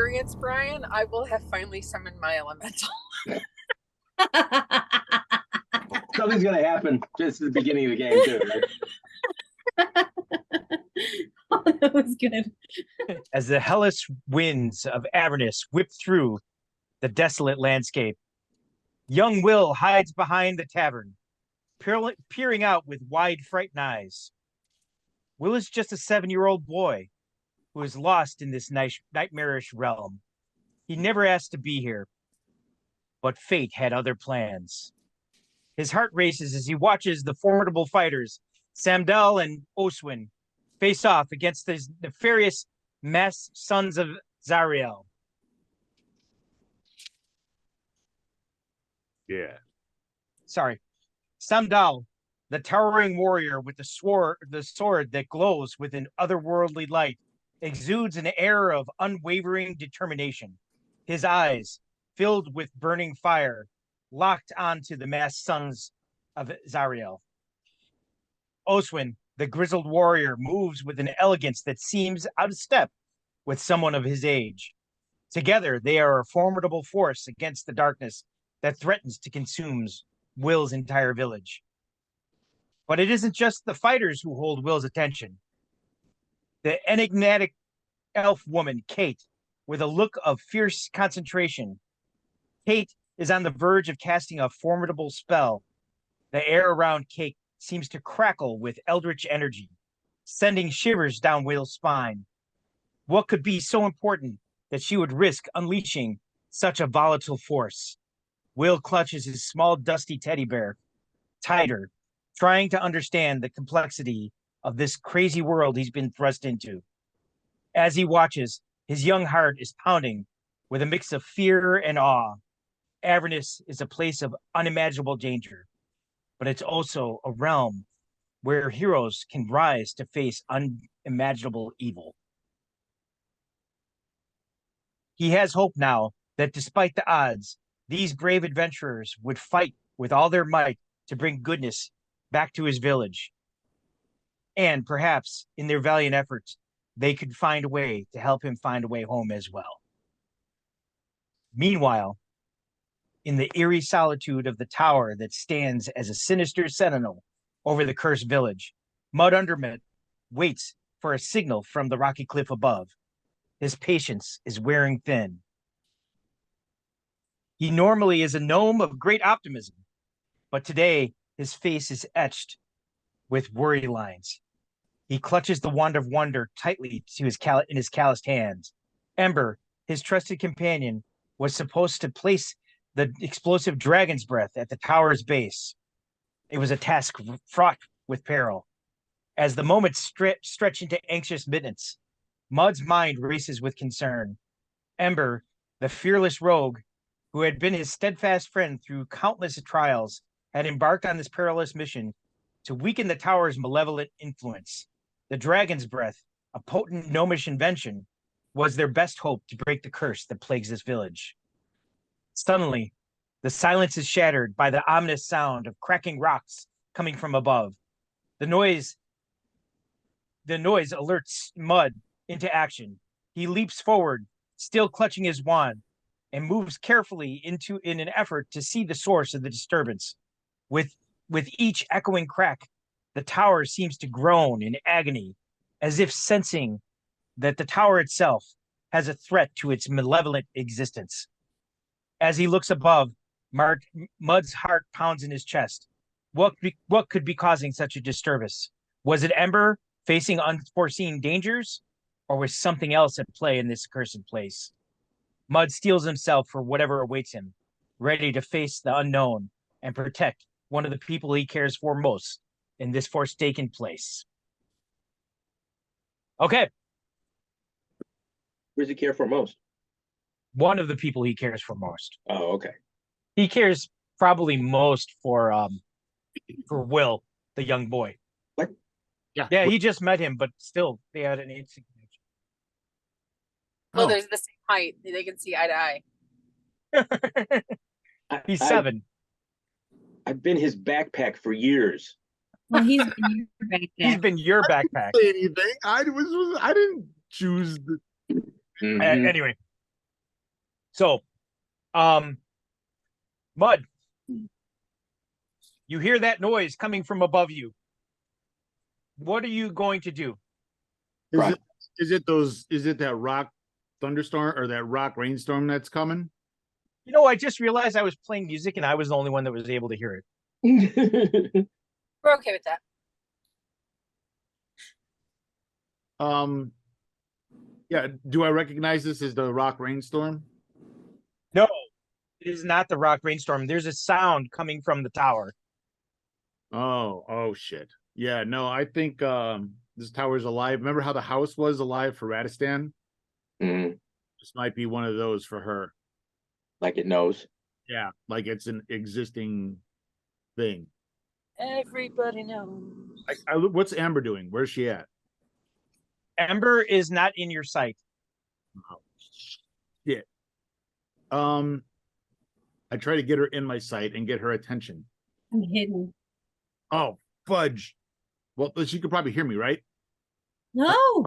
experience, Brian, I will have finally summoned my elemental. Something's gonna happen just at the beginning of the game too, right? Oh, that was good. As the hellish winds of Avernus whip through the desolate landscape, young Will hides behind the tavern, peering out with wide, frightened eyes. Will is just a 7-year-old boy who is lost in this nightmarish realm. He never asked to be here, but fate had other plans. His heart races as he watches the formidable fighters, Samdal and Oswin, face off against the nefarious masked sons of Zariel. Yeah. Sorry. Samdal, the towering warrior with the sword that glows with an otherworldly light, exudes an air of unwavering determination. His eyes, filled with burning fire, locked onto the masked sons of Zariel. Oswin, the grizzled warrior, moves with an elegance that seems out of step with someone of his age. Together, they are a formidable force against the darkness that threatens to consume Will's entire village. But it isn't just the fighters who hold Will's attention. The enigmatic elf woman, Kate, with a look of fierce concentration. Kate is on the verge of casting a formidable spell. The air around Kate seems to crackle with eldritch energy, sending shivers down Will's spine. What could be so important that she would risk unleashing such a volatile force? Will clutches his small, dusty teddy bear tighter, trying to understand the complexity of this crazy world he's been thrust into. As he watches, his young heart is pounding with a mix of fear and awe. Avernus is a place of unimaginable danger, but it's also a realm where heroes can rise to face unimaginable evil. He has hope now that despite the odds, these brave adventurers would fight with all their might to bring goodness back to his village. And perhaps in their valiant efforts, they could find a way to help him find a way home as well. Meanwhile, in the eerie solitude of the tower that stands as a sinister sentinel over the cursed village, Mud Undermint waits for a signal from the rocky cliff above. His patience is wearing thin. He normally is a gnome of great optimism, but today his face is etched with worry lines. He clutches the wand of wonder tightly to in his calloused hands. Ember, his trusted companion, was supposed to place the explosive dragon's breath at the tower's base. It was a task fraught with peril. As the moments stretch into anxious minutes, Mud's mind races with concern. Ember, the fearless rogue, who had been his steadfast friend through countless trials, had embarked on this perilous mission to weaken the tower's malevolent influence. The dragon's breath, a potent gnomish invention, was their best hope to break the curse that plagues this village. Suddenly, the silence is shattered by the ominous sound of cracking rocks coming from above. The noise alerts Mud into action. He leaps forward, still clutching his wand, and moves carefully in an effort to see the source of the disturbance. With each echoing crack, the tower seems to groan in agony, as if sensing that the tower itself has a threat to its malevolent existence. As he looks above, Mud's heart pounds in his chest. What could be causing such a disturbance? Was it Ember facing unforeseen dangers, or was something else at play in this accursed place? Mud steels himself for whatever awaits him, ready to face the unknown and protect one of the people he cares for most in this forsaken place. Okay. Who does he care for most? One of the people he cares for most. Oh, okay. He cares probably most for Will, the young boy. What? Yeah, he just met him, but still, they had an age connection. Well, there's the same height. They can see eye to eye. He's 7. I've been his backpack for years. Well, he's been your backpack. He's been your backpack. Say anything. I didn't choose. Mhm. Anyway, So, Mud, you hear that noise coming from above you. What are you going to do? Right. Is it that rock thunderstorm or that rock rainstorm that's coming? You know, I just realized I was playing music and I was the only one that was able to hear it. We're okay with that. Yeah, do I recognize this as the rock rainstorm? No, it is not the rock rainstorm. There's a sound coming from the tower. Oh shit. Yeah, no, I think this tower's alive. Remember how the house was alive for Radistan? Mhm. This might be one of those for her. Like it knows. Yeah, like it's an existing thing. Everybody knows. What's Amber doing? Where's she at? Ember is not in your sight. Shit. I try to get her in my sight and get her attention. I'm hidden. Oh, fudge. Well, she could probably hear me, right? No,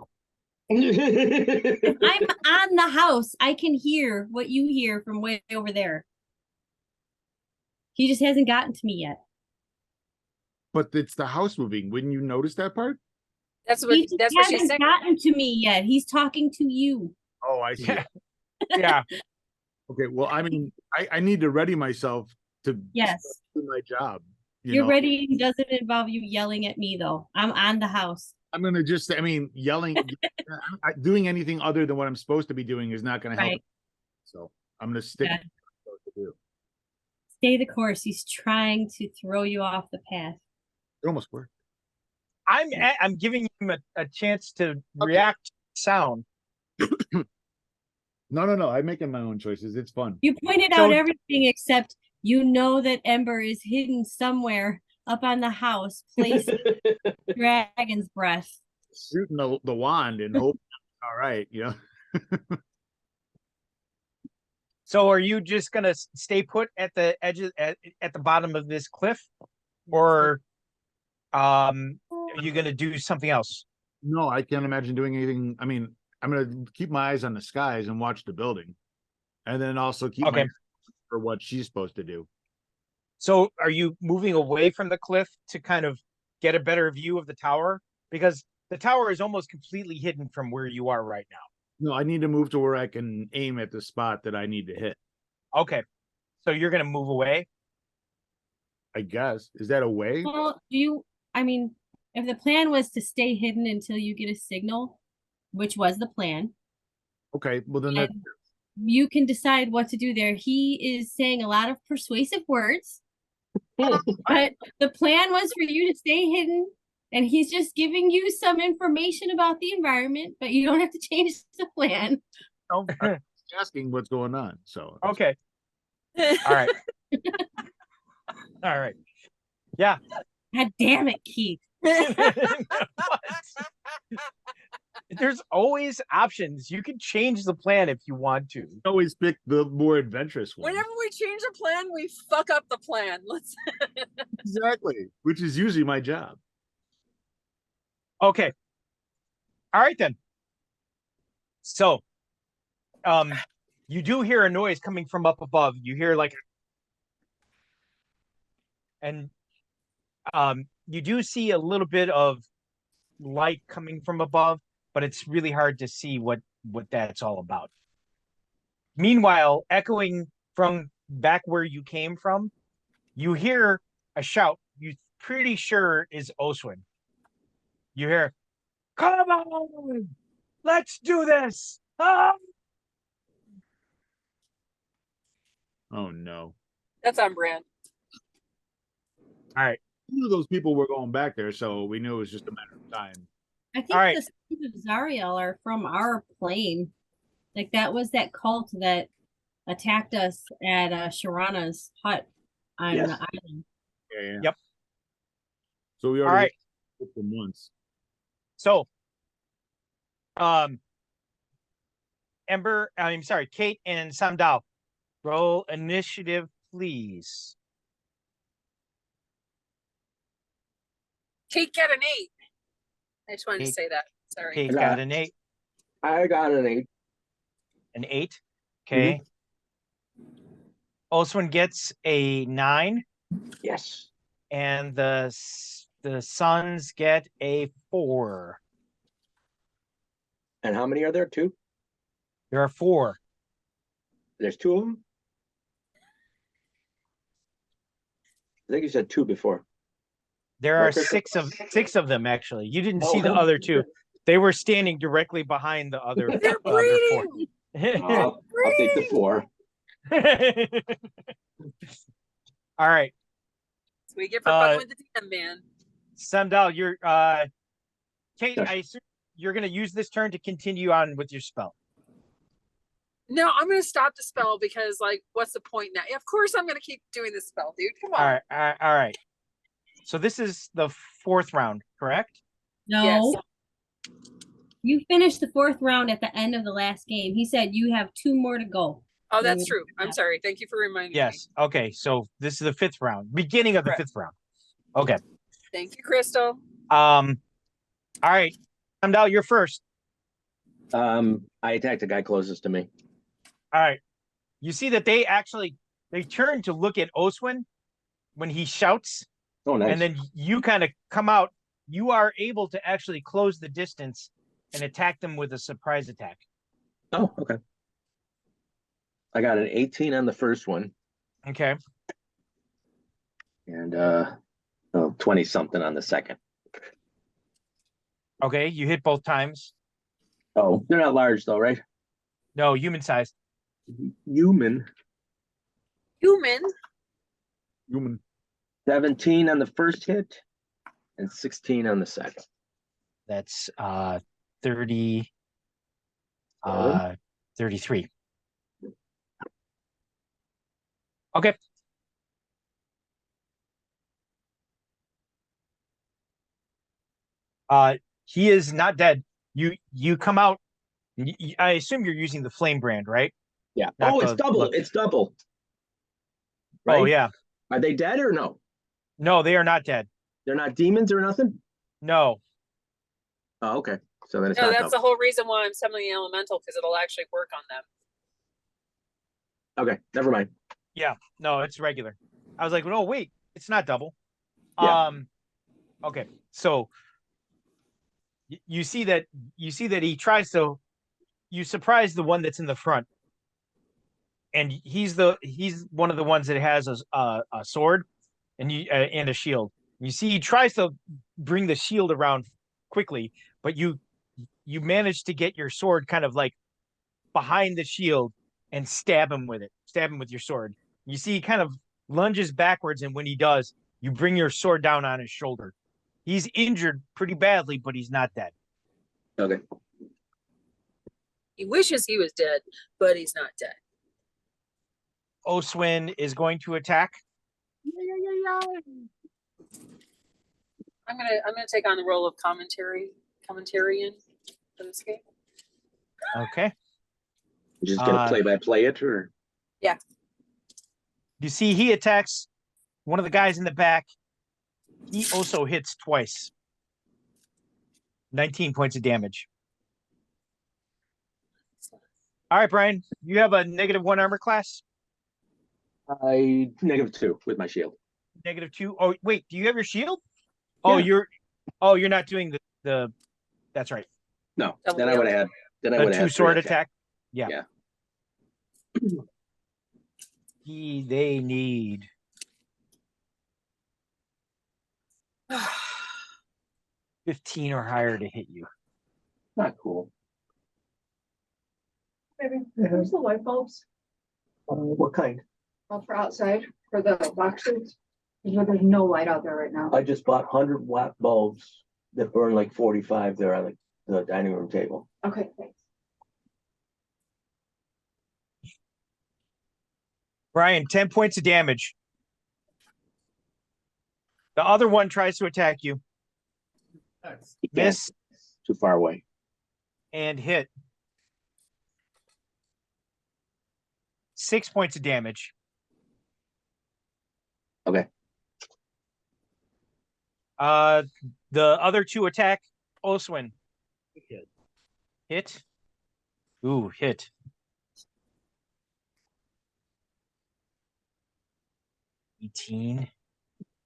if I'm on the house. I can hear what you hear from way over there. He just hasn't gotten to me yet. But it's the house moving. Wouldn't you notice that part? That's what He just that's what she hasn't said. gotten to me yet. He's talking to you. Oh, I see. Yeah. Yeah. Okay, well, I mean, I need to ready myself to Yes. do my job. You're ready. Doesn't involve you yelling at me though. I'm on the house. I'm gonna just, I mean, yelling, doing anything other than what I'm supposed to be doing is not gonna help. Right. So I'm gonna stick Yeah. to what I'm supposed to do. Stay the course. He's trying to throw you off the path. It almost worked. I'm giving him a chance to react to sound. No. I'm making my own choices. It's fun. You pointed So- out everything except you know that Ember is hidden somewhere up on the house, placed dragon's breath. Shooting the wand and hope. All right, you know. So are you just gonna stay put at the edge at the bottom of this cliff? Or are you gonna do something else? No, I can't imagine doing anything. I mean, I'm gonna keep my eyes on the skies and watch the building, and then also keep my Okay. eyes for what she's supposed to do. So are you moving away from the cliff to kind of get a better view of the tower? Because the tower is almost completely hidden from where you are right now. No, I need to move to where I can aim at the spot that I need to hit. Okay. So you're gonna move away? I guess. Is that a way? Well, I mean, if the plan was to stay hidden until you get a signal, which was the plan, Okay, well then that and you can decide what to do there. He is saying a lot of persuasive words, but the plan was for you to stay hidden, and he's just giving you some information about the environment, but you don't have to change the plan. asking what's going on. So Okay. All right. All right. Yeah. God damn it, Keith. There's always options. You can change the plan if you want to. always pick the more adventurous one. Whenever we change a plan, we fuck up the plan. Let's Exactly, which is usually my job. Okay. All right then. So, you do hear a noise coming from up above. You hear like, and you do see a little bit of light coming from above, but it's really hard to see what that's all about. Meanwhile, echoing from back where you came from, you hear a shout. You're pretty sure is Oswin. You hear, "Come on, let's do this!" Ah! Oh no. that's on brand. All right. We knew those people were going back there, so we knew it was just a matter of time. I think All right. the sons of Zariel are from our plane. Like that was that cult that attacked us at Sharana's hut on Yes. the island. Yeah. Yep. So we All already right. hit them once. So, Kate and Samdal, roll initiative, please. Kate got an 8. I just wanted to Kate- say that. Sorry. Kate Yeah. got an 8. I got an 8. An 8. Okay. Oswin gets a 9, Yes. and the Suns get a 4. And how many are there? 2? There are 4. There's 2 of them? I think you said 2 before. There are Right, Crystal? 6 of them actually. You didn't see the Oh. other 2. They were standing directly behind the other They're other 4. breeding. I'll take the 4. All right, That's what you get for fucking with the DM, man. Sandal, you're Kate, Yes. I assume you're gonna use this turn to continue on with your spell. No, I'm gonna stop the spell because, like, what's the point now? Of course, I'm gonna keep doing this spell, dude. Come on. All right. So this is the 4th round, correct? No. Yes. You finished the 4th round at the end of the last game. He said you have 2 more to go. Oh, that's true. I'm sorry. Thank you for reminding me. Yes. Okay. So this is the 5th round, beginning of the Correct. 5th round. Okay. Thank you, Crystal. All right. Sandal, you're first. I attacked the guy closest to me. All right. You see that they turn to look at Oswin when he shouts, Oh, nice. and then you kind of come out. You are able to actually close the distance and attack them with a surprise attack. Oh, okay. I got an 18 on the first one Okay. and 20 something on the second. Okay. You hit both times. Oh, they're not large though, right? No, human sized. Human. Human. 17 on the first hit and 16 on the second. That's 30 Seven. 33. Okay. He is not dead. You come out. I assume you're using the flame brand, right? Yeah. Not Oh, it's the- double. look. It's double. Oh Right? yeah. Are they dead or no? No, they are not dead. They're not demons or nothing? No. Oh, okay. So then it's No, not that's the double. whole reason why I'm summoning the elemental, because it'll actually work on them. Okay, never mind. Yeah. No, it's regular. I was like, no, wait, it's not double. Yeah. Okay. So you see that he tries to you surprise the one that's in the front. And he's one of the ones that has a sword and a shield. You see, he tries to bring the shield around quickly, but you manage to get your sword kind of like behind the shield and stab him with your sword. You see, he kind of lunges backwards, and when he does, you bring your sword down on his shoulder. He's injured pretty badly, but he's not dead. Okay. He wishes he was dead, but he's not dead. Oswin is going to attack. I'm gonna take on the role of commentarian for this game. Okay. You're just gonna play it or You see, he attacks one of the guys in the back. He also hits twice. 19 points of damage. All right, Brian, you have a -1 armor class. I -2 with my shield. -2. Oh, wait, do you have your shield? Oh, Yeah. you're not doing the that's right. No, Double then I would have had The had 2 sword three attack. Yeah. Yeah. They need 15 or higher to hit you. Not cool. Maybe there's the light bulbs What kind? for outside for the boxes. There's no light out there right now. I just bought 100-watt bulbs that burn like 45 there on the dining room table. Okay, thanks. Brian, 10 points of damage. The other one tries to attack you. You can't. Miss Too far away. and hit. 6 points of damage. Okay. The other 2 attack Oswin. Hit. Ooh, hit. 18.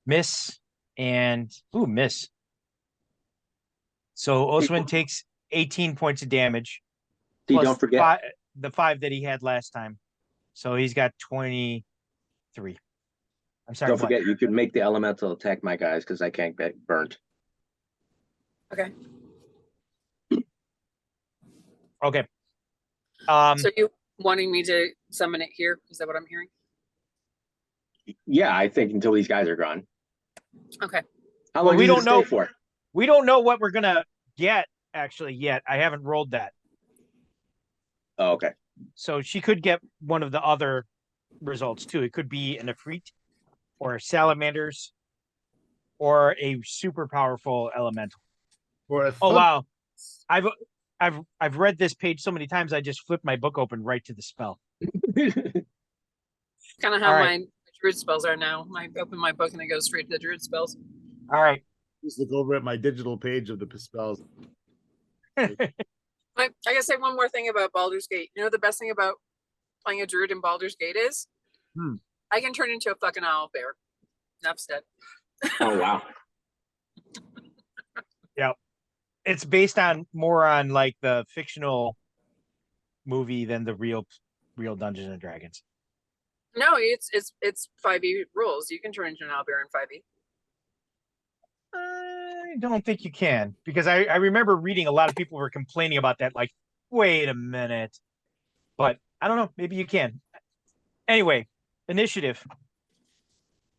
Miss and miss. So Oswin takes 18 points of damage. See, plus don't forget. the 5 that he had last time. So he's got 23. I'm sorry. Don't what? forget, you could make the elemental attack my guys because I can't get burnt. Okay. Okay. So you wanting me to summon it here? Is that what I'm hearing? Yeah, I think until these guys are gone. Okay. How Well, long we does it don't stay know. for? We don't know what we're gonna get actually yet. I haven't rolled that. Oh, okay. So she could get one of the other results too. It could be an Efreet or salamanders or a super powerful elemental. For a Oh thug- wow. I've read this page so many times I just flipped my book open right to the spell. Kind of how All right. my druid spells are now. I open my book and it goes straight to the druid spells. All right. Just look over at my digital page of the spells. I gotta say one more thing about Baldur's Gate. You know the best thing about playing a druid in Baldur's Gate is I can turn into a fucking owl bear. Enough said. Oh wow. It's based on more on like the fictional movie than the real Dungeons and Dragons. No, it's 5e rules. You can turn into an owl bear in 5e. I don't think you can because I remember reading a lot of people were complaining about that. Like, wait a minute, but I don't know. Maybe you can. Anyway, initiative.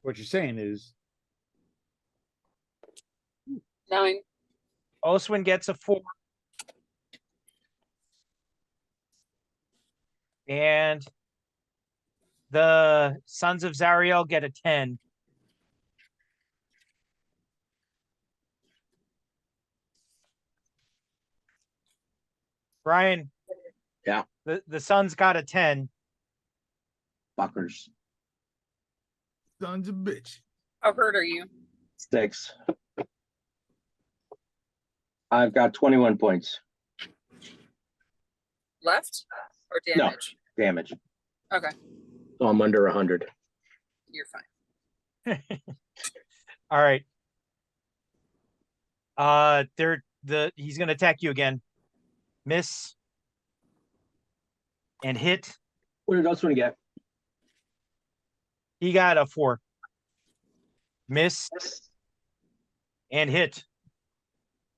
What you're saying is 9. Oswin gets a 4. And the Sons of Zariel get a 10. Brian. Yeah. The Sons got a 10. Fuckers. sons of bitch. How hurt are you? 6. I've got 21 points Left or No. damage? damage. Okay, So I'm under 100. you're fine. All right. He's gonna attack you again. Miss. And hit. What did Oswin get? He got a 4. Miss and hit.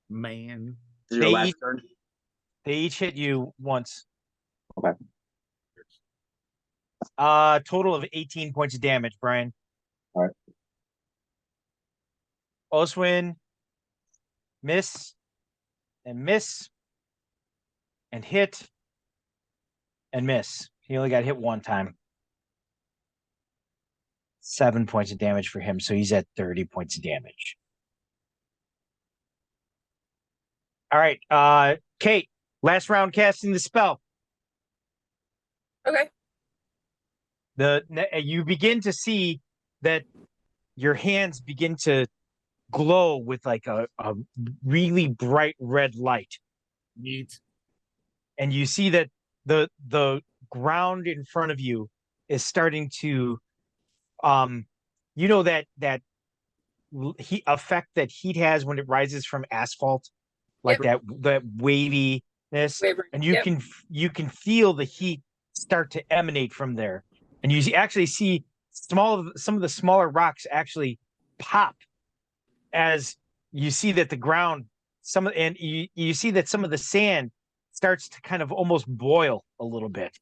Man. This is your They last eat- turn? They each hit you once. Okay. Total of 18 points of damage, Brian. All right. Oswin, miss and hit and miss. He only got hit one time. 7 points of damage for him, so he's at 30 points of damage. All right, Kate, last round casting the spell. Okay. You begin to see that your hands begin to glow with like a really bright red light. Neat. And you see that the ground in front of you is starting to that heat effect that heat has when it rises from asphalt, like that waviness, Wavering. and you Yep. can feel the heat start to emanate from there, and you actually see some of the smaller rocks actually pop as you see that the ground you see that some of the sand starts to kind of almost boil a little bit,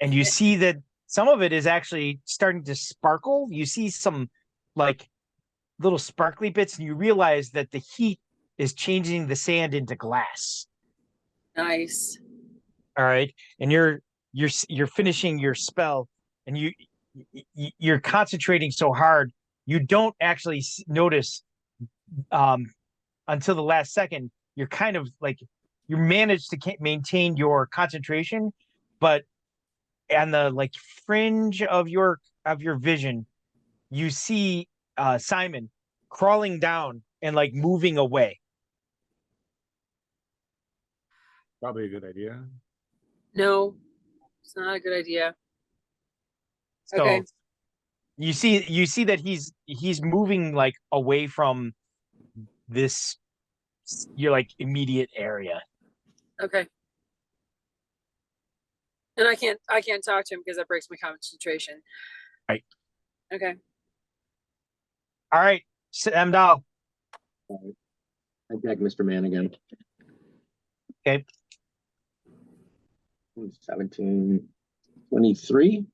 and you see that some of it is actually starting to sparkle. You see some like little sparkly bits, and you realize that the heat is changing the sand into glass. Nice. All right, and you're finishing your spell, and you're concentrating so hard you don't actually notice until the last second. You're kind of like you manage to maintain your concentration, but on the like fringe of your vision, you see Simon crawling down and like moving away. Probably a good idea. No, it's not a good idea. So Okay. you see that he's moving like away from this your like immediate area. Okay. And I can't talk to him because that breaks my concentration. Right. Okay. All right, Samdal. Attack Mr. Man again. Okay. 17, 23,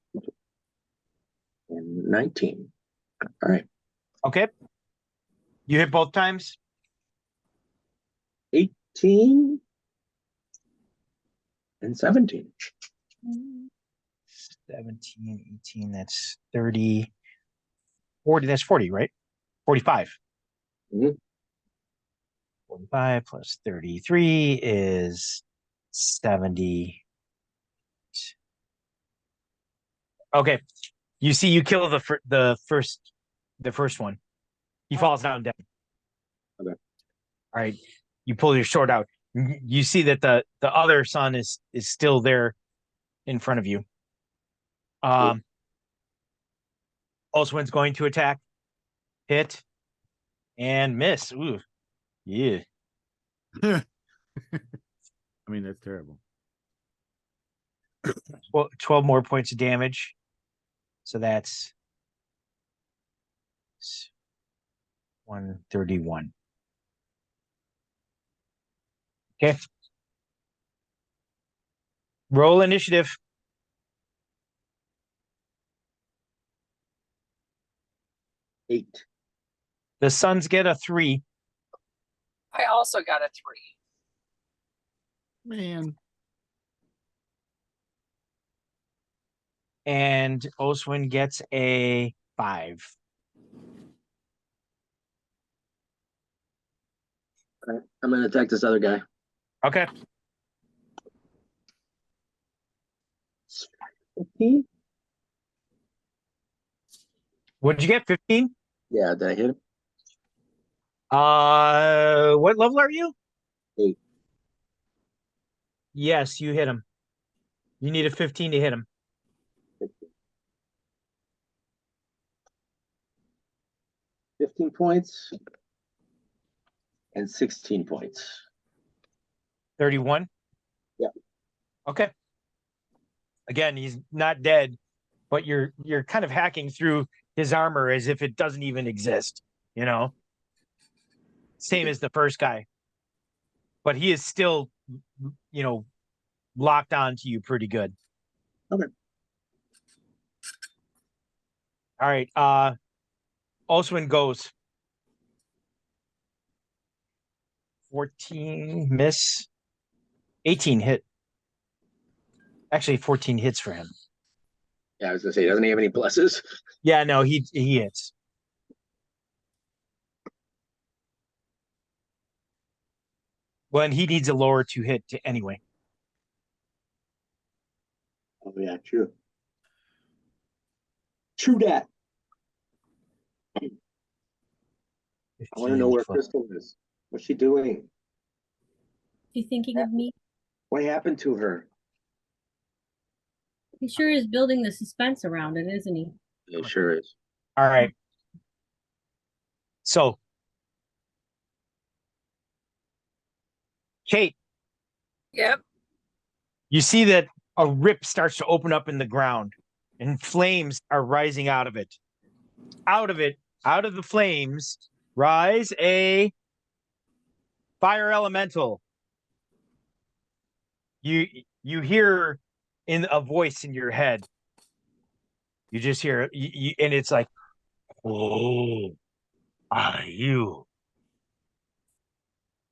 and 19. All right. Okay. You hit both times. 18 and 17. 17, 18, that's 30, 40, that's 40, right? 45. Mhm. 45 plus 33 is 70. Okay. You see, you kill the first one. He falls down dead. Okay. All right. You pull your sword out. You see that the other son is still there in front of you. Oswin's going to attack, hit, and miss. Ooh, yeah. I mean, that's terrible. Well, 12 more points of damage. So that's 131. Okay. Roll initiative. 8. The Suns get a 3. I also got a 3. Man. And Oswin gets a 5. All right. I'm going to attack this other guy. Okay. 15? What'd you get? 15? Yeah, did I hit him? What level are you? 8. Yes, you hit him. You need a 15 to hit him. 15 points and 16 points. 31? Yep. Okay. Again, he's not dead, but you're kind of hacking through his armor as if it doesn't even exist, you know? Same as the first guy. But he is still, locked on to you pretty good. Okay. All right. Oswin goes. 14 miss. 18 hit. Actually, 14 hits for him. Yeah, I was going to say, doesn't he have any pluses? Yeah, no, he hits. Well, and he needs a lower to hit anyway. Oh, yeah, true. True that. I want to know where Crystal is. What's she doing? You thinking of me? What happened to her? He sure is building the suspense around it, isn't he? It sure is. All right. So, Kate, Yep. you see that a rip starts to open up in the ground and flames are rising out of it. Out of the flames, rise a fire elemental. You hear in a voice in your head. You just hear and it's like, "Oh, are you?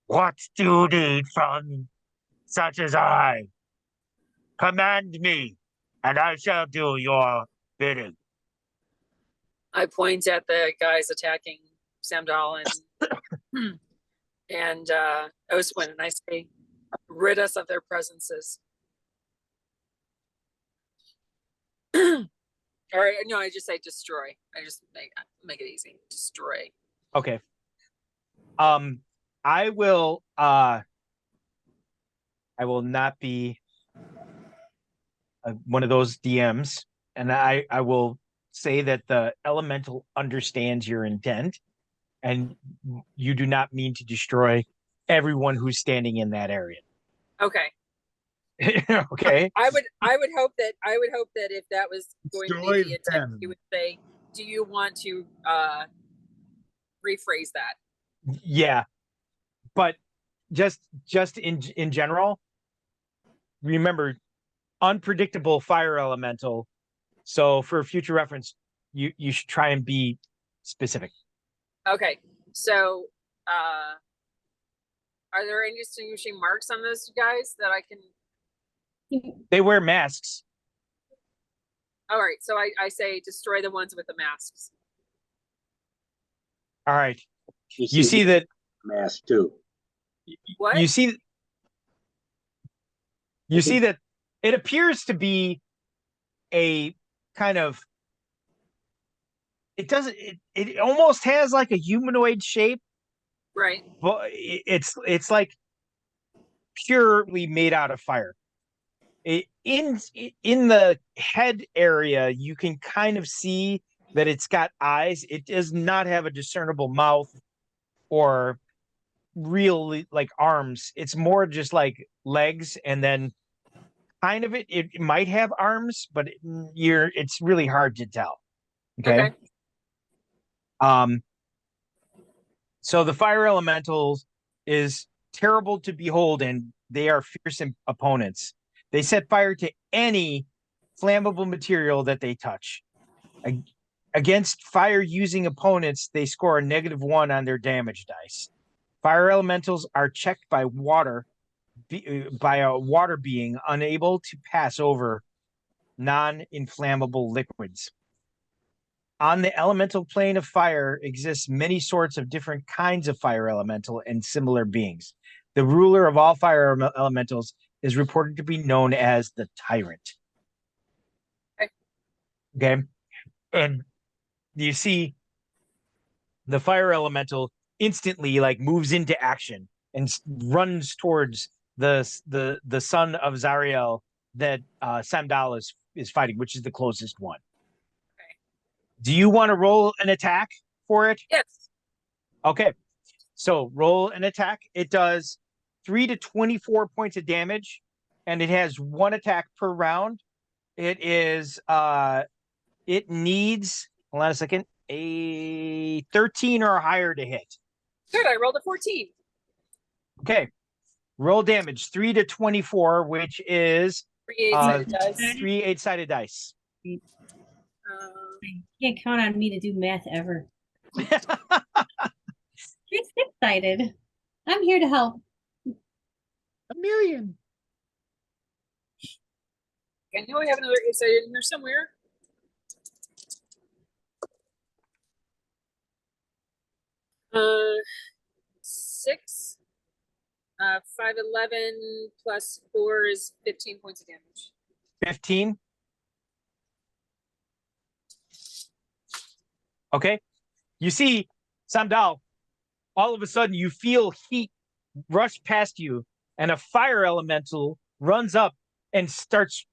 What do you need from such as I? Command me, and I shall do your bidding." I point at the guys attacking Samdal and Oswin, and I say, rid us of their presences. Or no, I just say destroy. I just make it easy. Destroy. Okay. I will not be one of those DMs, and I will say that the elemental understands your intent and you do not mean to destroy everyone who's standing in that area. Okay. Okay. I would hope that if that was going to Destroy be the intent, them. you would say, do you want to rephrase that? Yeah. But just in general, remember, unpredictable fire elemental. So for future reference, you should try and be specific. Okay. So are there any distinguishing marks on those guys that I can? They wear masks. All right. So I say destroy the ones with the masks. All right. You see that mask too. What? you see that it appears to be a kind of, it almost has like a humanoid shape, Right. but it's like purely made out of fire. In the head area, you can kind of see that it's got eyes. It does not have a discernible mouth or really like arms. It's more just like legs, and then kind of it might have arms, but it's really hard to tell. Okay. So the fire elementals is terrible to behold, and they are fearsome opponents. They set fire to any flammable material that they touch. Against fire-using opponents, they score a -1 on their damage dice. Fire elementals are checked by by a water being unable to pass over non-inflammable liquids. On the elemental plane of fire exists many sorts of different kinds of fire elemental and similar beings. The ruler of all fire elementals is reported to be known as the Tyrant. Okay. And you see the fire elemental instantly like moves into action and runs towards the son of Zariel that Samdal is fighting, which is the closest one. Okay. Do you want to roll an attack for it? Yes. Okay. So roll an attack. It does 3 to 24 points of damage, and it has 1 attack per round. It needs, hold on a second, a 13 or higher to hit. Good. I rolled a 14. Okay. Roll damage 3 to 24, which is 3 8-sided dice. 3 8-sided dice. Can't count on me to do math ever. 3 6-sided. I'm here to help. A million. I know I have another 8-sided in here somewhere. Uh, 6, 5, 11 plus 4 is 15 points of damage. 15. Okay. You see, Samdal, all of a sudden you feel heat rush past you, and a fire elemental runs up and starts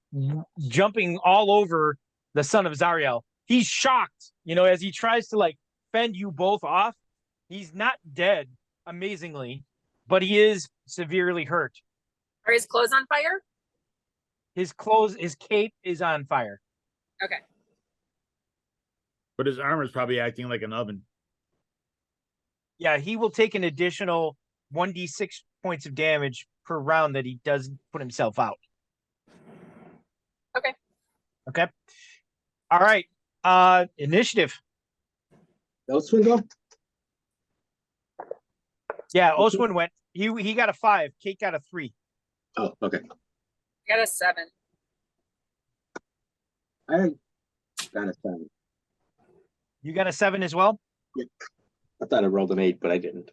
jumping all over the son of Zariel. He's shocked, as he tries to like fend you both off. He's not dead, amazingly, but he is severely hurt. Are his clothes on fire? His cape is on fire. Okay. But his armor is probably acting like an oven. Yeah, he will take an additional 1d6 points of damage per round that he doesn't put himself out. Okay. Okay. All right. Initiative. Oswin go? Yeah, Oswin went. He got a 5. Kate got a 3. Oh, okay. I got a 7. I got a 7. You got a 7 as well? Yeah. I thought I rolled an 8, but I didn't.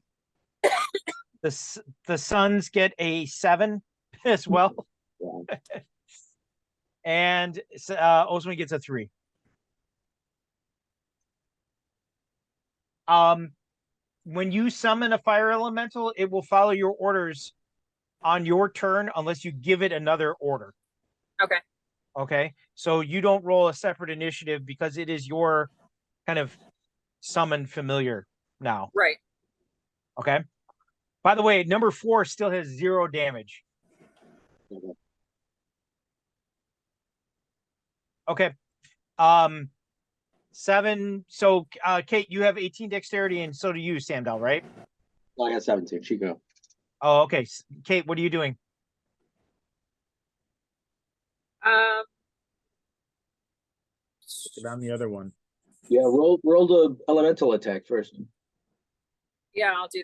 The Suns get a 7 as well. Yeah. And Oswin gets a 3. When you summon a fire elemental, it will follow your orders on your turn unless you give it another order. Okay. Okay, so you don't roll a separate initiative because it is your kind of summoned familiar now. Right. Okay. By the way, number 4 still has 0 damage. Okay. 7. So, Kate, you have 18 dexterity, and so do you, Samdal, right? I got 17. She go. Oh, okay. Kate, what are you doing? Get on the other one. Yeah, roll the elemental attack first. Yeah, I'll do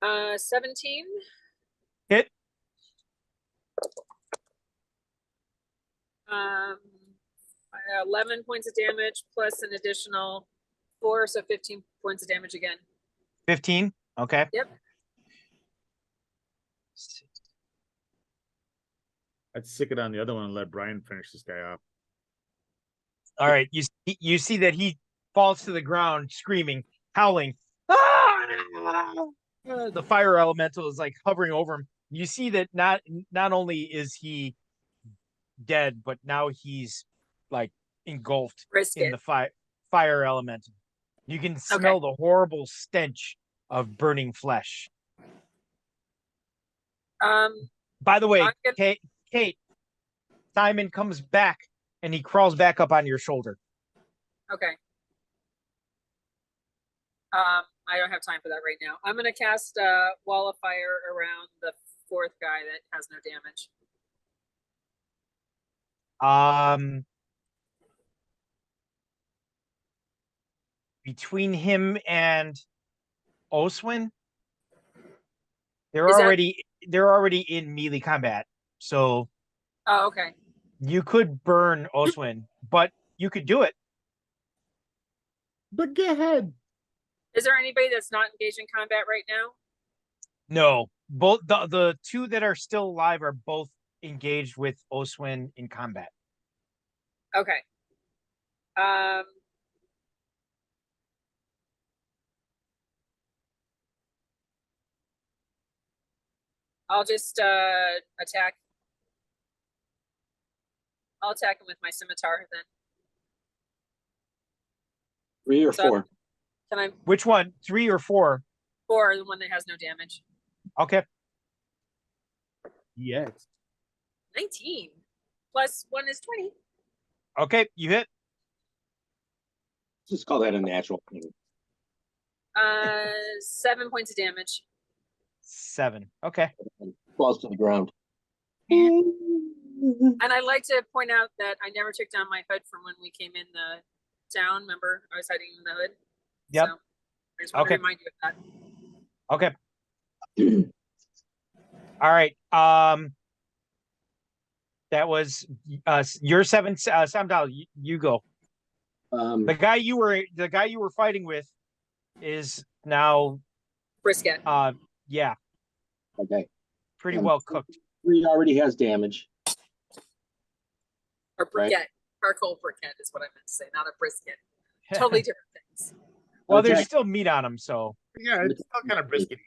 that. 17. Hit. 11 points of damage plus an additional 4, so 15 points of damage again. 15. Okay. Yep. I'd stick it on the other one and let Brian finish this guy off. All right. You see that he falls to the ground screaming, howling. Ah! The fire elemental is like hovering over him. You see that not only is he dead, but now he's like engulfed in the fire elemental. You can smell the horrible stench of burning flesh. By the way, Kate, Simon comes back and he crawls back up on your shoulder. Okay. I don't have time for that right now. I'm gonna cast Wall of Fire around the 4th guy that has no damage. Between him and Oswin, they're already in melee combat. So Oh, okay. You could burn Oswin, but you could do it. But go ahead. Is there anybody that's not engaged in combat right now? No, both the 2 that are still alive are both engaged with Oswin in combat. Okay. I'll just attack. I'll attack him with my scimitar then. 3 or 4? Can I? Which one? 3 or 4? 4, the one that has no damage. Okay. Yes. 19 plus 1 is 20. Okay, you hit. Just call that a natural thing. 7 points of damage. 7. Okay. Falls to the ground. And I'd like to point out that I never took down my hood from when we came in the town. Remember, I was hiding in the hood. Yep. So I just want to remind you of that. Okay. All right. That was your 7. Samdal, you go. The guy you were fighting with is now Brisket. Yeah. Okay. Pretty well cooked. 3 already has damage. Or briquette. Right. Charcoal briquette is what I meant to say, not a brisket. Totally different things. Well, Okay. there's still meat on them, so Yeah, it's still kind of briskety.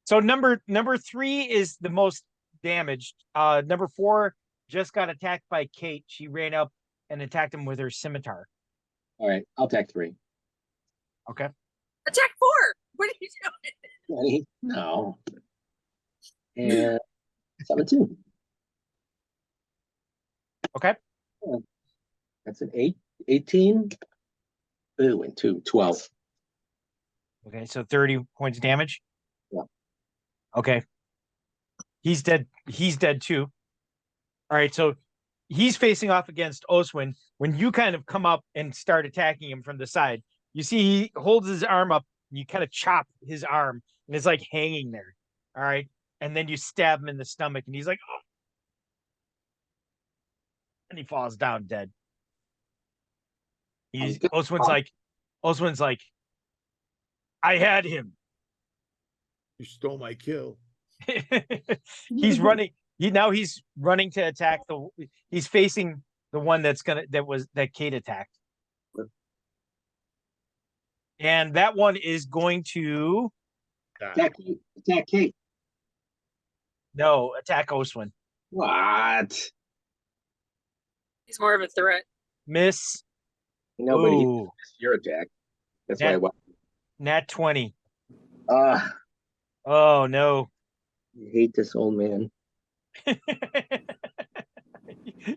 so number 3 is the most damaged. Number 4 just got attacked by Kate. She ran up and attacked him with her scimitar. All right, I'll attack 3. Okay. Attack 4! What are you doing? Ready? No. And 17. Okay. That's an 18. Ooh, and 2, 12. Okay, so 30 points of damage. Yeah. Okay. He's dead. He's dead too. All right, so he's facing off against Oswin. When you kind of come up and start attacking him from the side, you see he holds his arm up and you kind of chop his arm and it's like hanging there. All right. And then you stab him in the stomach and he's like, oh. And he falls down dead. Oswin's like, I had him. You stole my kill. He's running. He's running to attack he's facing the one that Kate attacked. And that one is going to Attack Kate. attack Oswin. What? He's more of a threat. Miss. No, but he Ooh, missed your attack. That's Yeah. why. nat 20. I Oh, no. hate this old man.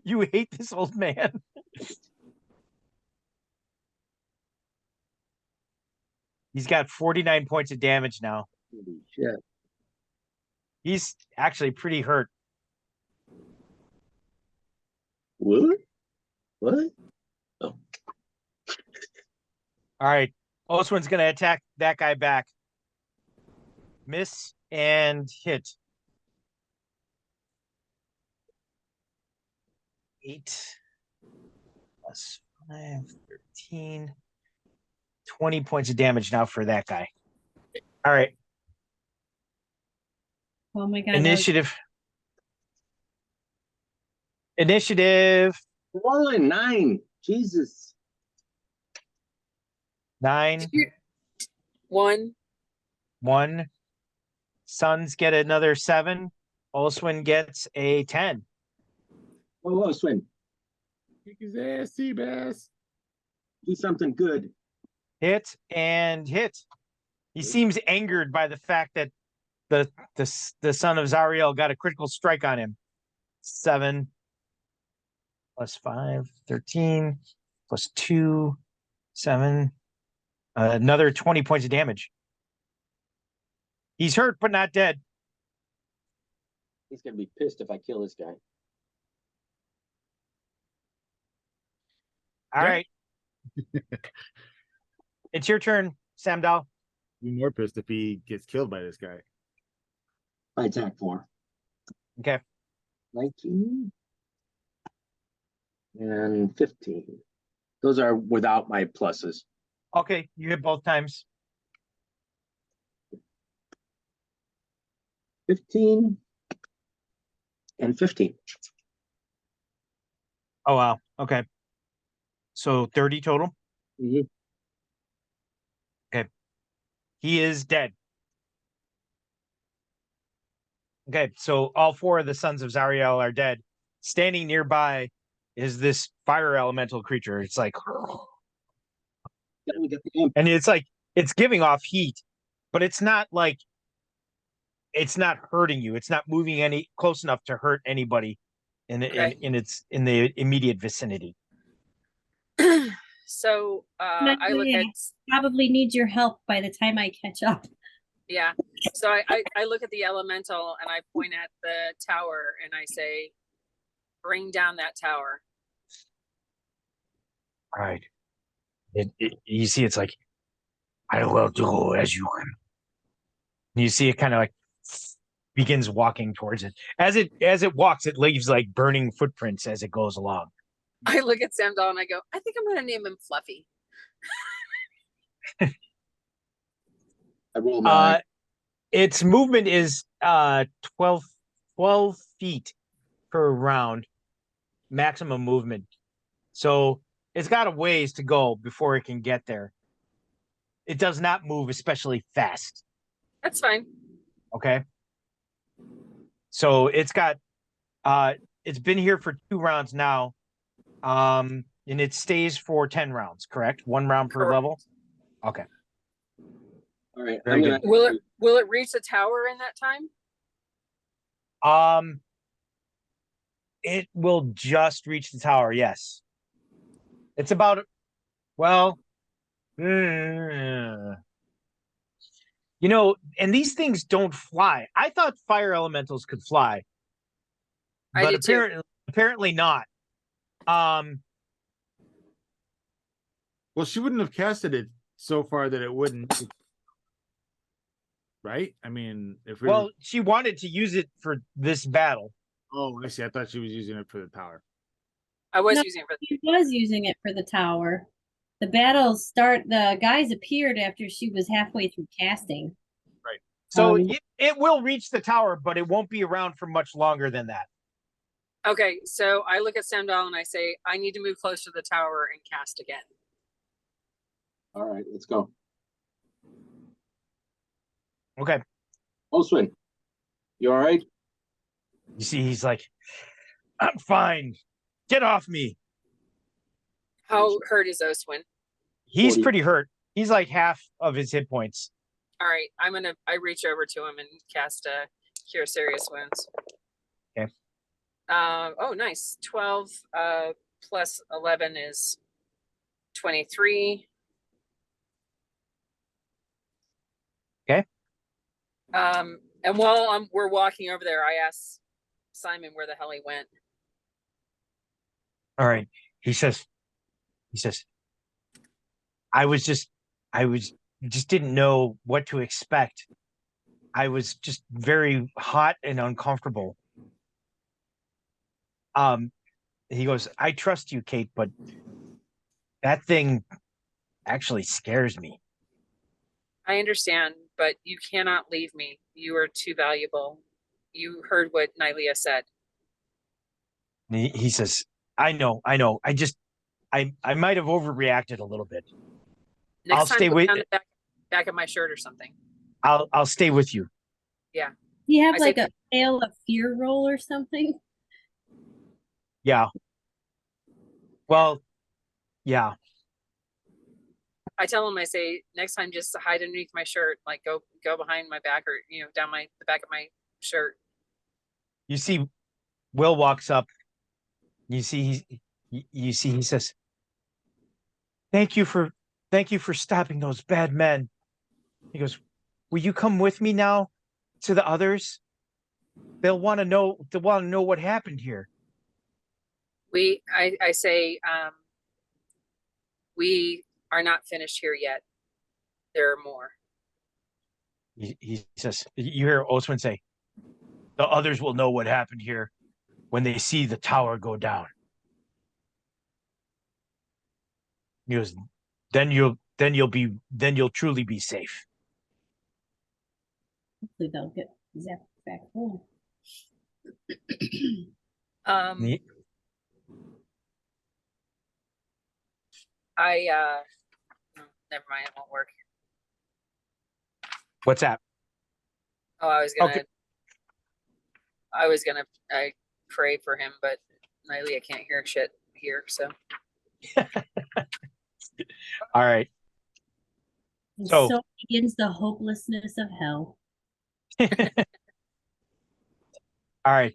You hate this old man. He's got 49 points of damage now. Holy shit. He's actually pretty hurt. What? What? All right. Oswin's going to attack that guy back. Miss and hit. 8 plus 5, 13. 20 points of damage now for that guy. All right. Oh my god. Initiative. Initiative. 9. Jesus. 9, 1. 1. Suns get another 7. Oswin gets a 10. Whoa, Swin. Kick his ass, Seabass. Do something good. Hit and hit. He seems angered by the fact that the son of Zariel got a critical strike on him. 7 plus 5, 13 plus 2, 7. Another 20 points of damage. He's hurt, but not dead. He's gonna be pissed if I kill this guy. All Yeah. right. It's your turn, Samdal. Be more pissed if he gets killed by this guy. I attack 4. Okay. 19 and 15. Those are without my pluses. Okay, you hit both times. 15 and 15. Oh, wow. Okay. So 30 total. Mhm. He is dead. Okay, so all 4 of the sons of Zariel are dead. Standing nearby is this fire elemental creature. It's like, Then we get the imp. and it's like, it's giving off heat, but it's not like, it's not hurting you. It's not moving any close enough to hurt anybody in the immediate vicinity. So Not I look really. at Probably need your help by the time I catch up. yeah. So I look at the elemental and I point at the tower and I say, bring down that tower. All right. You see, it's like, I will do as you can. You see it kind of like begins walking towards it. As it walks, it leaves like burning footprints as it goes along. I look at Samdal and I go, I think I'm going to name him Fluffy. I roll my Its movement is 12 feet per round, maximum movement. So it's got a ways to go before it can get there. It does not move especially fast. That's fine. Okay. So it's got it's been here for 2 rounds now. And it stays for 10 rounds, correct? 1 round per Correct. level. Okay. all right. Very I'm good. gonna Will it reach the tower in that time? It will just reach the tower. Yes. It's about, well, and these things don't fly. I thought fire elementals could fly, I but did too. apparently not. Well, she wouldn't have casted it so far that it wouldn't. Right? I mean, if we Well, she wanted to use it for this battle. oh, I see. I thought she was using it for the tower. I was No. using it for She was using it for the tower. The the guys appeared after she was halfway through casting. So Um, it will reach the tower, but it won't be around for much longer than that. Okay, so I look at Samdal and I say, I need to move close to the tower and cast again. all right, let's go. Okay. Oswin, you all right? You see, he's like, I'm fine. Get off me. How hurt is Oswin? He's 40. pretty hurt. He's like half of his hit points. All right, I reach over to him and cast a Cure Serious Wounds. Okay. Oh, nice. 12 plus 11 is 23. Okay. And while we're walking over there, I ask Simon where the hell he went. All right. He says, I just didn't know what to expect. I was just very hot and uncomfortable. He goes, I trust you, Kate, but that thing actually scares me. I understand, but you cannot leave me. You are too valuable. You heard what Nylea said. He says, I know. I might have overreacted a little bit. Next I'll time, stay put with- down the back of my shirt or something. I'll stay with you. Do you have I like said- a fail of fear roll or something? Yeah. Well, yeah. I tell him, I say, next time just hide underneath my shirt, like go behind my back or down the back of my shirt. You see, Will walks up. You see, he says, Thank you for stopping those bad men. He goes, will you come with me now to the others? They'll want to know what happened here. I say, we are not finished here yet. There are more. He says, you hear Oswin say, the others will know what happened here when they see the tower go down. He goes, then you'll truly be safe. Hopefully they'll get Zach back home. He- Never mind, it won't work. What's that? Oh, I pray for him, but Nylea can't hear shit here, so. All right. And So- so begins the hopelessness of hell. All right.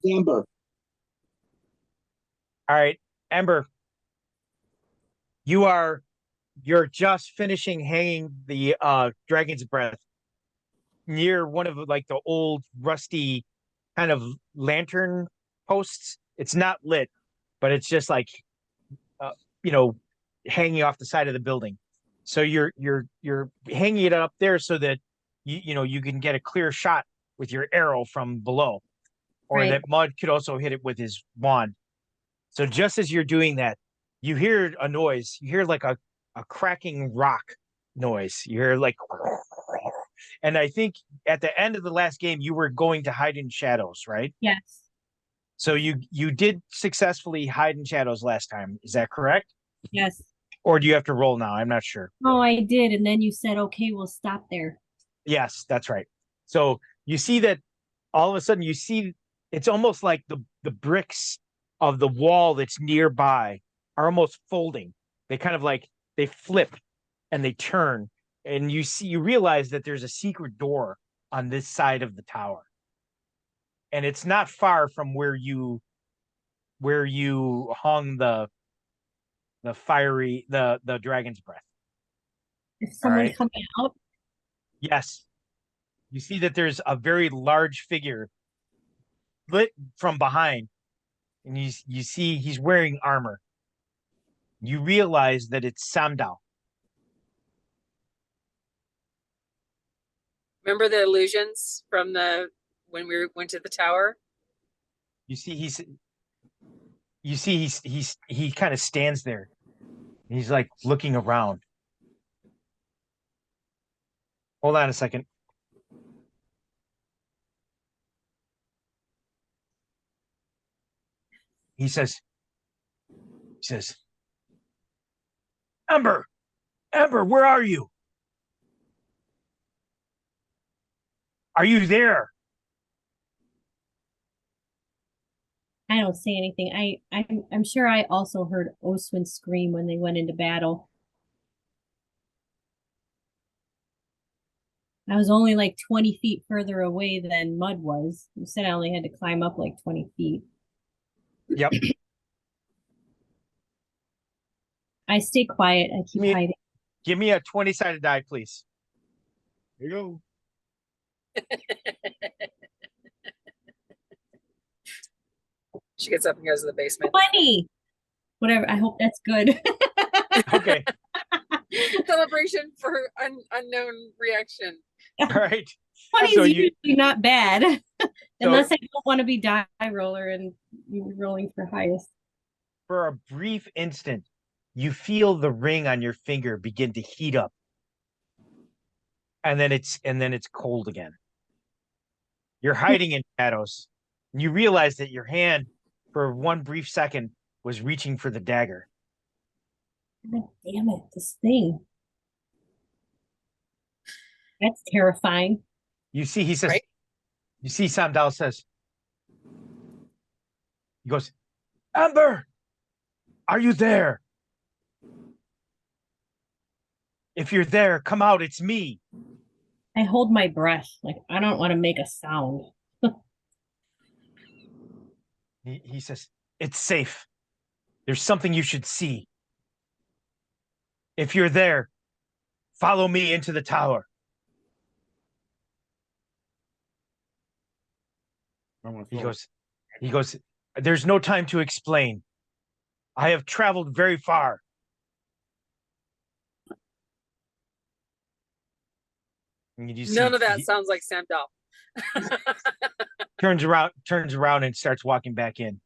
Amber, All right, Ember. You're just finishing hanging the dragon's breath near one of like the old rusty kind of lantern posts. It's not lit, but it's just like hanging off the side of the building. So you're hanging it up there so that you can get a clear shot with your arrow from below. Or Right. that Mud could also hit it with his wand. So just as you're doing that, you hear a noise. You hear like a cracking rock noise. You hear like, and I think at the end of the last game, you were going to hide in shadows, right? Yes. So you did successfully hide in shadows last time. Is that correct? Yes. Or do you have to roll now? I'm not sure. Oh, I did. And then you said, okay, we'll stop there. Yes, that's right. So you see that all of a sudden you see it's almost like the bricks of the wall that's nearby are almost folding. They kind of like they flip and they turn, and you realize that there's a secret door on this side of the tower. And it's not far from where you hung the dragon's breath. If someone's right. coming out, Yes. You see that there's a very large figure lit from behind, and you see he's wearing armor. You realize that it's Samdal. Remember the illusions from when we went to the tower? You see he kind of stands there. He's like looking around. Hold on a second. He says, Ember, where are you? Are you there? I don't say anything. I'm sure I also heard Oswin scream when they went into battle. I was only like 20 feet further away than Mud was. You said I only had to climb up like 20 feet. Yep. I stay quiet. I keep hiding. Give me a 20-sided die, please. Here you go. She gets up and goes to the basement. 20! Whatever. I hope that's good. Okay. Celebration for unknown reaction. Yeah. All right. 20 So is you- usually not bad. Unless I don't want to be die roller and you rolling for highest. For a brief instant, you feel the ring on your finger begin to heat up. And then it's cold again. You're hiding in shadows. And you realize that your hand, for one brief second, was reaching for the dagger. God damn it, this thing. That's terrifying. You see, he says, Right? you see, Samdal says, he goes, Amber, are you there? If you're there, come out. It's me. I hold my breath. Like, I don't want to make a sound. He says, it's safe. There's something you should see. If you're there, follow me into the tower. He goes, there's no time to explain. I have traveled very far. None of that sounds like Sam Dahl. turns around and starts walking back in,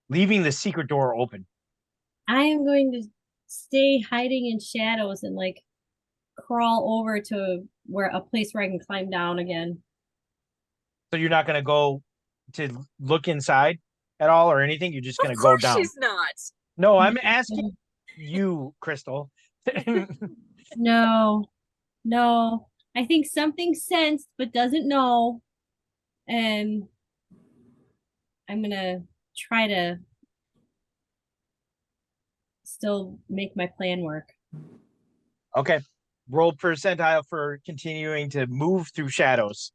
leaving the secret door open. I am going to stay hiding in shadows and like crawl over to where a place where I can climb down again. So you're not going to go to look inside at all or anything? You're just going to go down? She's not. No, I'm asking you, Crystal. No. I think something sensed but doesn't know. And I'm gonna try to still make my plan work. Okay. Roll percentile for continuing to move through shadows.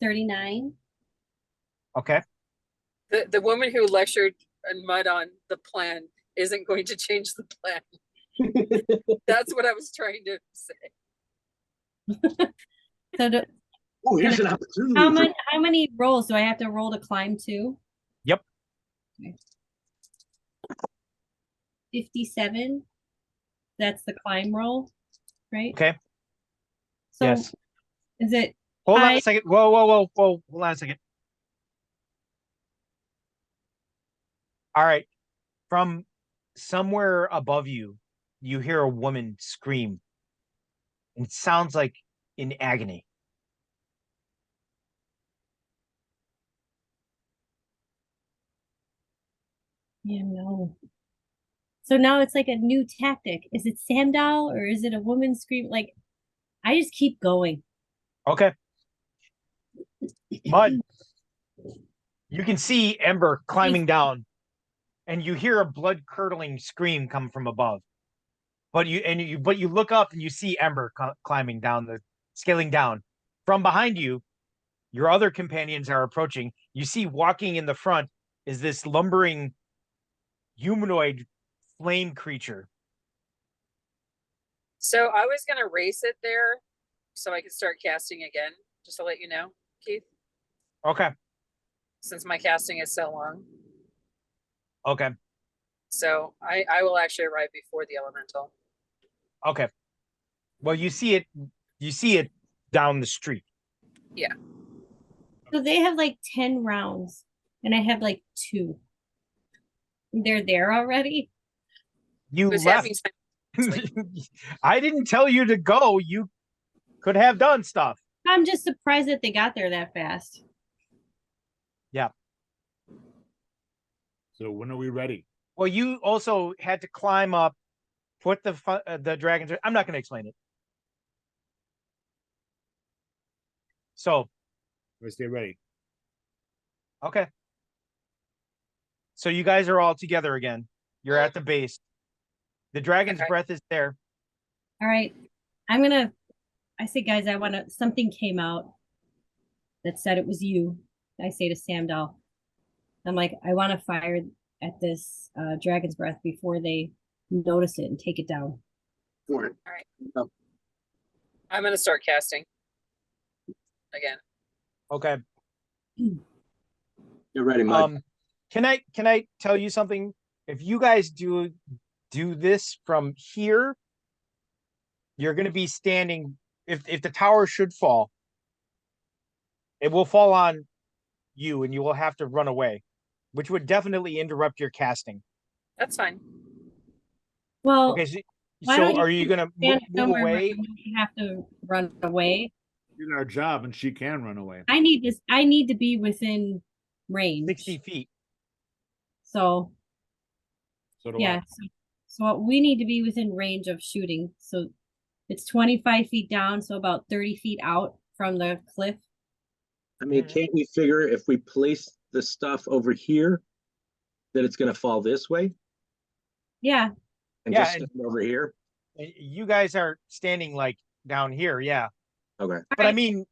39. Okay. The woman who lectured and Mud on the plan isn't going to change the plan. That's what I was trying to say. So Oh, here's an opportunity. how many rolls do I have to roll to climb to? Yep. Okay. 57. That's the climb roll, right? Okay. So yes. Is it? Hold on a second. Whoa. Hold on a second. All right. From somewhere above you, you hear a woman scream. And it sounds like in agony. Yeah, no. So now it's like a new tactic. Is it Sandal or is it a woman scream? Like, I just keep going. Okay. Mud. You can see Ember climbing down, and you hear a blood-curdling scream come from above. But you look up and you see Ember climbing down scaling down. From behind you, your other companions are approaching. You see walking in the front is this lumbering humanoid flame creature. So I was gonna race it there so I could start casting again, just to let you know, Keith. Okay. Since my casting is so long. Okay. So I will actually arrive before the elemental. Okay. Well, you see it down the street. Yeah. So they have like 10 rounds and I have like 2. They're there already? You left. I didn't tell you to go. You could have done stuff. I'm just surprised that they got there that fast. Yeah. So when are we ready? Well, you also had to climb up, put the dragons. I'm not going to explain it. So, Let's get ready. okay. So you guys are all together again. You're at the base. The dragon's Okay. breath is there. All right. I say, guys, something came out that said it was you. I say to Sam Dahl, I'm like, I want to fire at this dragon's breath before they notice it and take it down. For it. I'm gonna start casting. Again. Okay. You're ready, Mud. Can I tell you something? If you guys do this from here, you're going to be standing. If the tower should fall, it will fall on you, and you will have to run away, which would definitely interrupt your casting. That's fine. Well, Okay, so, why don't are you going to stand move somewhere where away? you have to run away. Doing our job, and she can run away. I need to be within range. 60 feet. So So do yeah, so we need to be within range of shooting. So it's 25 feet down, so about 30 feet out from the cliff. I mean, can't we figure if we place the stuff over here, that it's gonna fall this way Yeah, and Yeah, just stand over here? You guys are standing like down here, yeah. Okay, But I mean,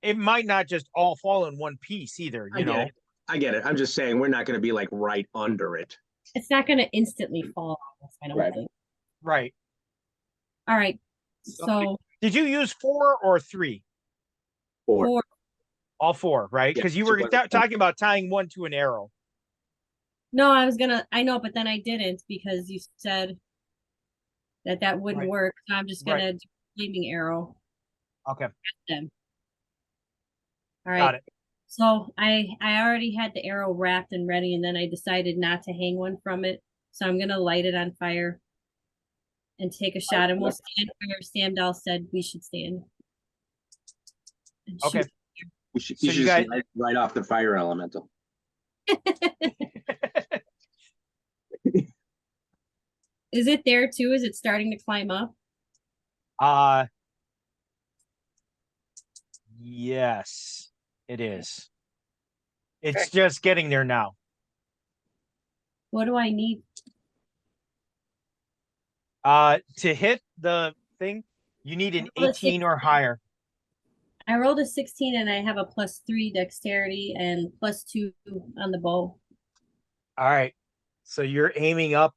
it might not just all fall in one piece either, I you get know. it. I get it. I'm just saying, we're not gonna be like right under it. it's not going to instantly fall on us, I don't Right. think. Right. All right. So Did you use 4 or 3? Or four. All 4, right? Yeah, Because you so were what- talking about tying one to an arrow. No, I know, but then I didn't because you said that wouldn't Right. work. So I'm just Right. gonna do a flaming arrow Okay, at them. All got right. it. So I already had the arrow wrapped and ready, and then I decided not to hang one from it. So I'm gonna light it on fire and take a shot, and we'll stand where Sam Dahl said we should stand. And Okay. shoot. you should, So you you should guys- just right off the fire elemental. Is it there too? Is it starting to climb up? Yes, it is. It's Okay. just getting there now. What do I need? To hit the thing, you need an Well, it's 18 or higher. I rolled a 16 and I have a +3 dexterity and +2 on the bow. All right. So you're aiming up.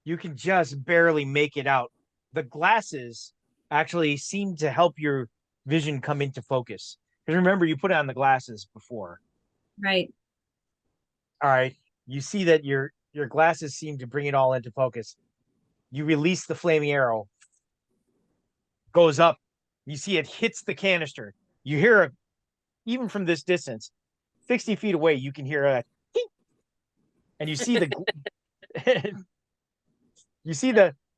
You can just barely make it out. The glasses actually seem to help your vision come into focus. Because remember, you put on the glasses before. Right. All right. You see that your glasses seem to bring it all into focus. You release the flaming arrow. Goes up. You see it hits the canister. You hear a, even from this distance, 60 feet away, you can hear a tink. And you see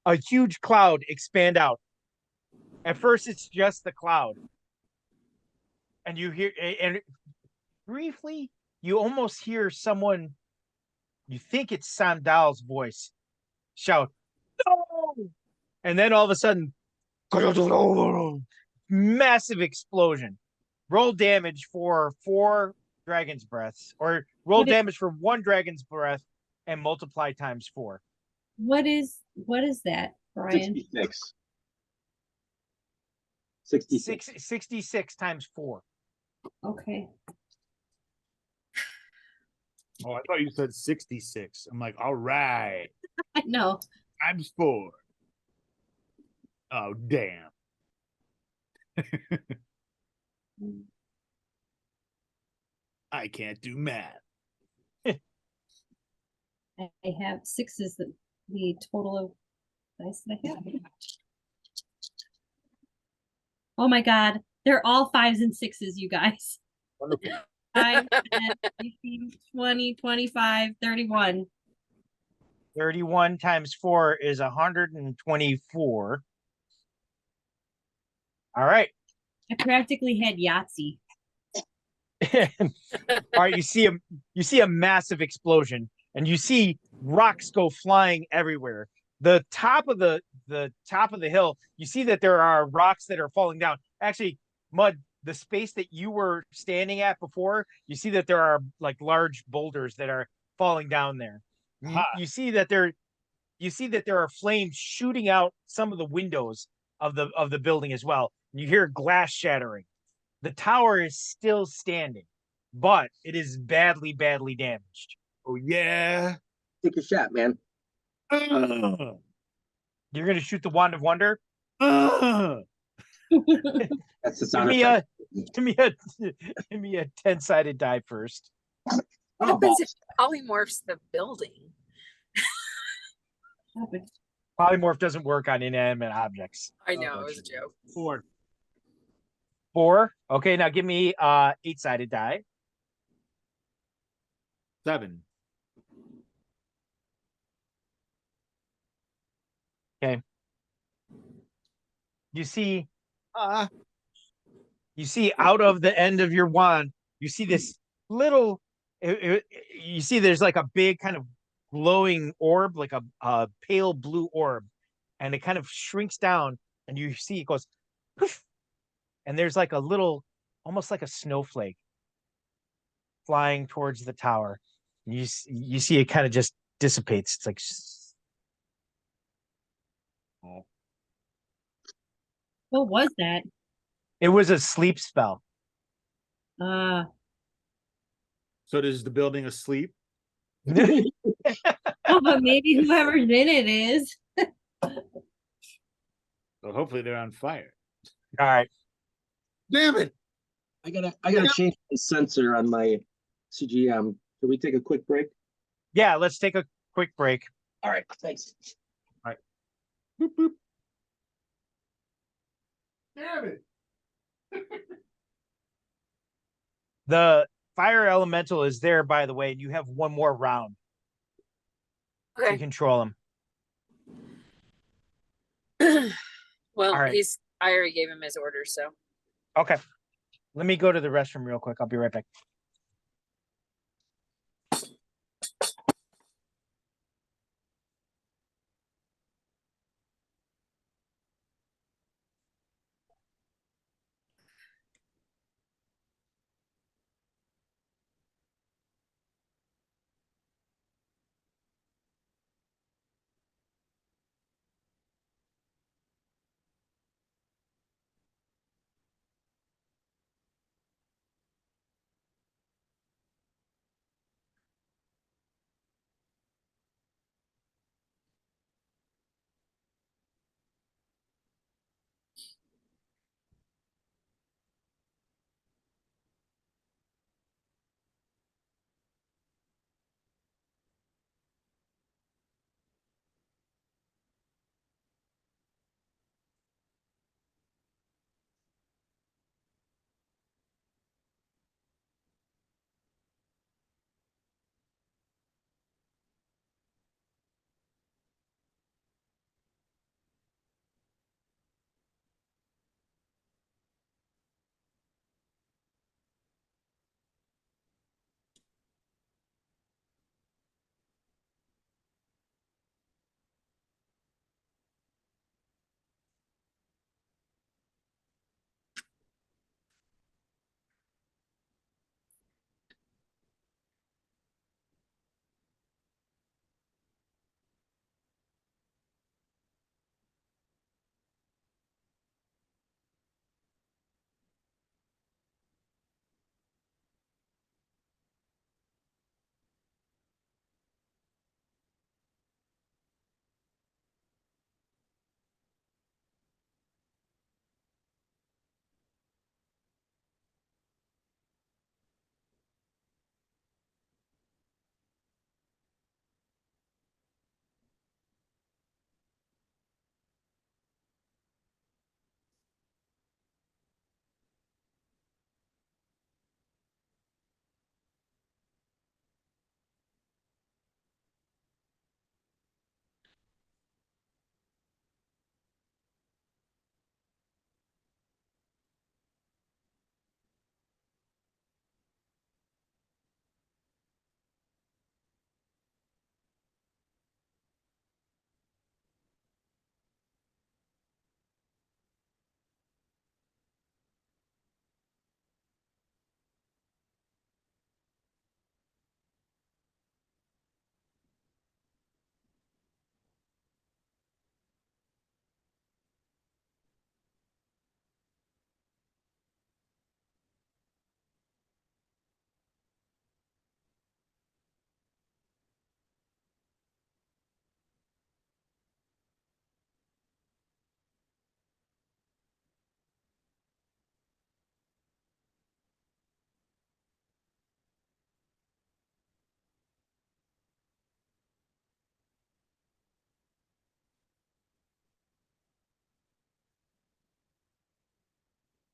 a huge cloud expand out. At first, it's just the cloud. And you hear, and briefly, you almost hear someone, you think it's Sam Dahl's voice, shout, "No!" And then all of a sudden, massive explosion. Roll damage for 4 dragon's breaths, or roll What is- damage for 1 dragon's breath and multiply times 4. What is that, Brian? 66. 66. 66 times 4. Okay. Oh, I thought you said 66. I'm like, all right, I know. times 4. Oh, damn. I can't do math. I have 6 is the total of dice that I have. Oh my God. They're all 5s and 6s, you guys. Wonderful. 5, 10, 15, 20, 25, 31. 31 times 4 is 124. All right. I practically had Yahtzee. All right, you see a massive explosion, and you see rocks go flying everywhere. The top of the hill, you see that there are rocks that are falling down. Actually, Mud, the space that you were standing at before, you see that there are like large boulders that are falling down there. You see that there are flames shooting out some of the windows of the building as well. You hear glass shattering. The tower is still standing, but it is badly, badly damaged. Oh yeah. Take a shot, man. Uh, You're gonna shoot the wand of wonder. uh. That's the Give sound me effect. give me a 10-sided die first. What Oh, happens if it polymorphs the building? Polymorph doesn't work on inanimate objects. I know, it was a joke. 4. 4. Okay, now give me 8-sided die. 7. You see Ah. you see out of the end of your wand, you see this little you see there's like a big kind of glowing orb, like a pale blue orb, and it kind of shrinks down, and you see it goes poof, and there's like a little, almost like a snowflake flying towards the tower. You see it kind of just dissipates. It's like What was that? it was a sleep spell. Uh, So is the building asleep? oh, but maybe whoever's in it is. So hopefully they're on fire. All right. Damn it. I gotta change the sensor on my CGM. Can we take a quick break? Yeah, let's take a quick break. All right, thanks. Boop, boop. Damn it. The fire elemental is there, by the way, and you have one more round to Okay, control him. well, All right. I already gave him his order, so. Okay. Let me go to the restroom real quick. I'll be right back.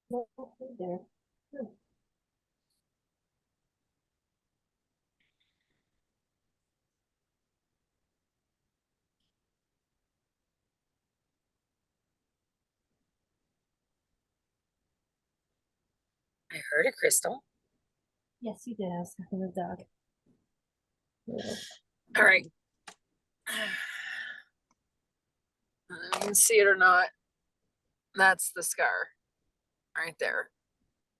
There. I heard a crystal. Yes, you did. I was talking to the dog. All right. You can see it or not. That's the scar right there.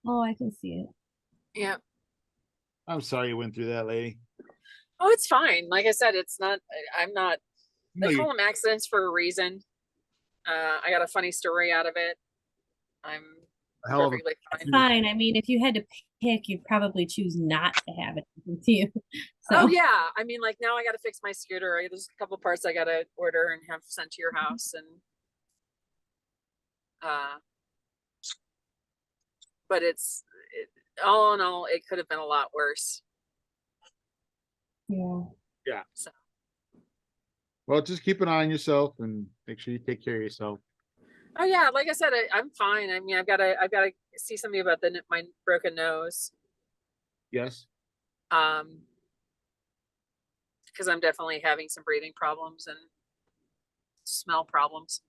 Oh, I can see it. Yeah. I'm sorry you went through that, lady. Oh, it's fine. Like I said, it's not, I'm not, No, they you, call them accidents for a reason. I got a funny story out of it. I'm a hell of a, perfectly fine. Fine. I mean, if you had to pick, you'd probably choose not to have it happen to you. Oh So yeah. I mean, like now I got to fix my scooter. There's a couple parts I got to order and have sent to your house, and but all in all, it could have been a lot worse. yeah. So well, just keep an eye on yourself and make sure you take care of yourself. oh yeah, like I said, I'm fine. I mean, I've got to see somebody about my broken nose. Yes. Because I'm definitely having some breathing problems and smell problems.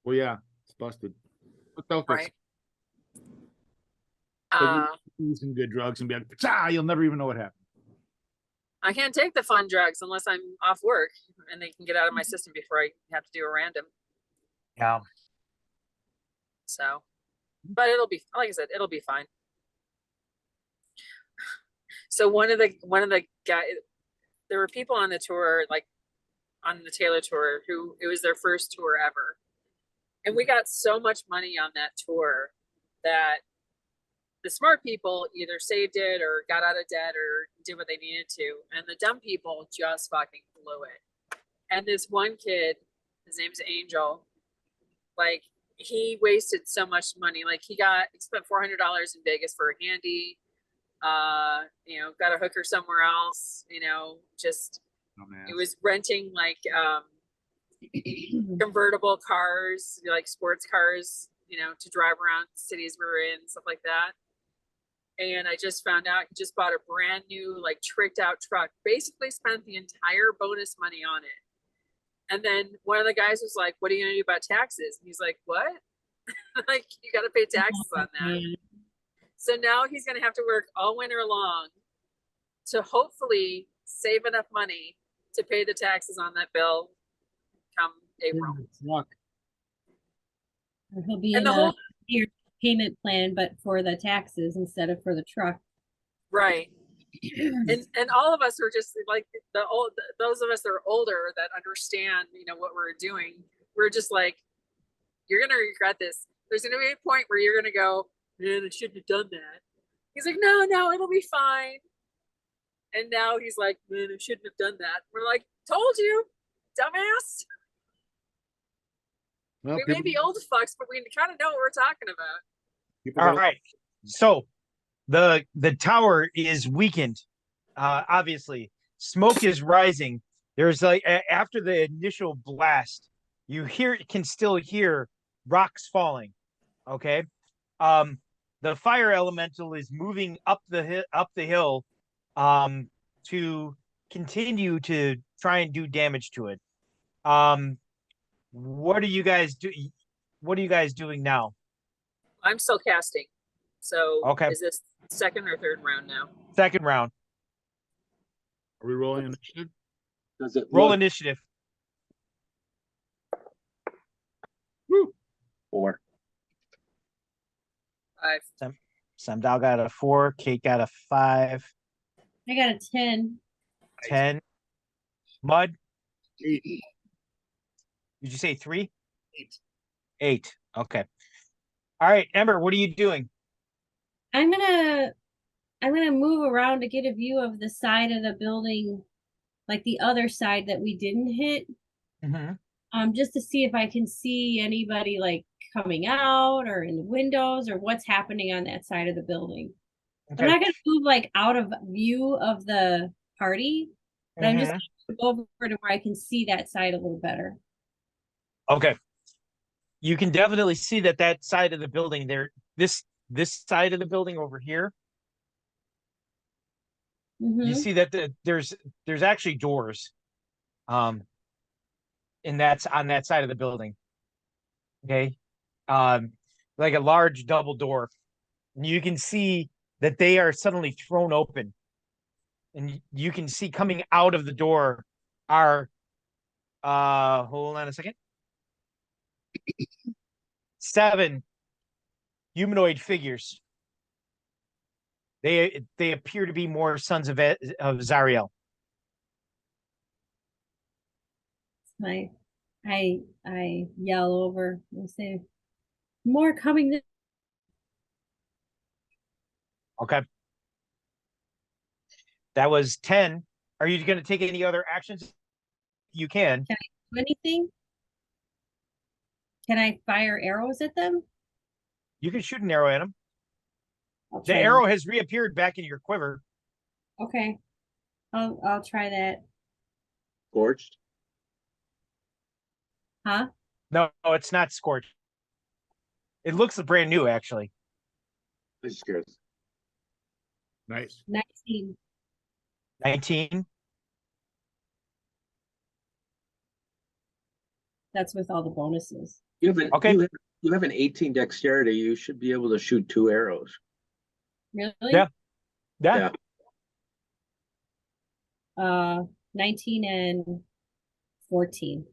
Well, yeah, it's busted. But they'll fix Right. it. But you use some good drugs and be like, you'll never even know what happened. I can't take the fun drugs unless I'm off work and they can get out of my system before I have to do a random. Yeah. So, but it'll be, like I said, it'll be fine. So one of the guys, there were people on the tour, like on the Taylor tour, who it was their first tour ever. And we got so much money on that tour that the smart people either saved it or got out of debt or did what they needed to. And the dumb people just fucking blew it. And this one kid, his name's Angel, like he wasted so much money. Like he spent $400 in Vegas for a handy, got a hooker somewhere else, just, it was renting like convertible cars, like sports cars, to drive around cities we were in, stuff like that. And I just found out he just bought a brand new, like tricked out truck, basically spent the entire bonus money on it. And then one of the guys was like, what are you going to do about taxes? And he's like, what? Like, you got to pay taxes on that. So now he's going to have to work all winter long to hopefully save enough money to pay the taxes on that bill come April. He'll be And in the a whole year payment plan, but for the taxes instead of for the truck. right. And all of us are just like those of us that are older that understand, what we're doing. We're just like, you're gonna regret this. There's gonna be a point where you're gonna go, man, I shouldn't have done that. He's like, no, it'll be fine. And now he's like, man, I shouldn't have done that. We're like, told you, dumbass. Well, We may be old fucks, but we kind of know what we're talking about. All right. So the tower is weakened. Obviously, smoke is rising. There's like after the initial blast, can still hear rocks falling. Okay. The fire elemental is moving up the hill to continue to try and do damage to it. What are you guys doing now? I'm still casting. So Okay. is this second or third round now? Second round. Are we rolling initiative? Does it Roll look initiative. Woo. 4? 5. Samdal got a 4. Kate got a 5. I got a 10. 10. Mud, 8. did you say 3? 8. 8. Okay. All right, Ember, what are you doing? I'm gonna move around to get a view of the side of the building, like the other side that we didn't hit. Just to see if I can see anybody like coming out or in the windows or what's happening on that side of the building. Okay. I'm not gonna move like out of view of the party, but I'm just gonna go over to where I can see that side a little better. Okay. You can definitely see that that side of the building there, this side of the building over here, you Mhm. see that there's actually doors. And that's on that side of the building. Okay. Um, like a large double door. And you can see that they are suddenly thrown open. And you can see coming out of the door are hold on a second. 7 humanoid figures. They appear to be more sons of Zariel. I yell over and say, more coming. Okay. That was 10. Are you going to take any other actions? You can. Do anything? Can I fire arrows at them? You can shoot an arrow at them. I'll The try arrow has reappeared back in your quiver. that. Okay. I'll try that. Scorched. Huh? No, it's not scorched. It looks brand new, actually. I'm just curious. Nice. 19. 19. That's with all the bonuses. You have an, Okay. you have an 18 dexterity. You should be able to shoot 2 arrows. Really? Yeah. Yeah. 19 and 14.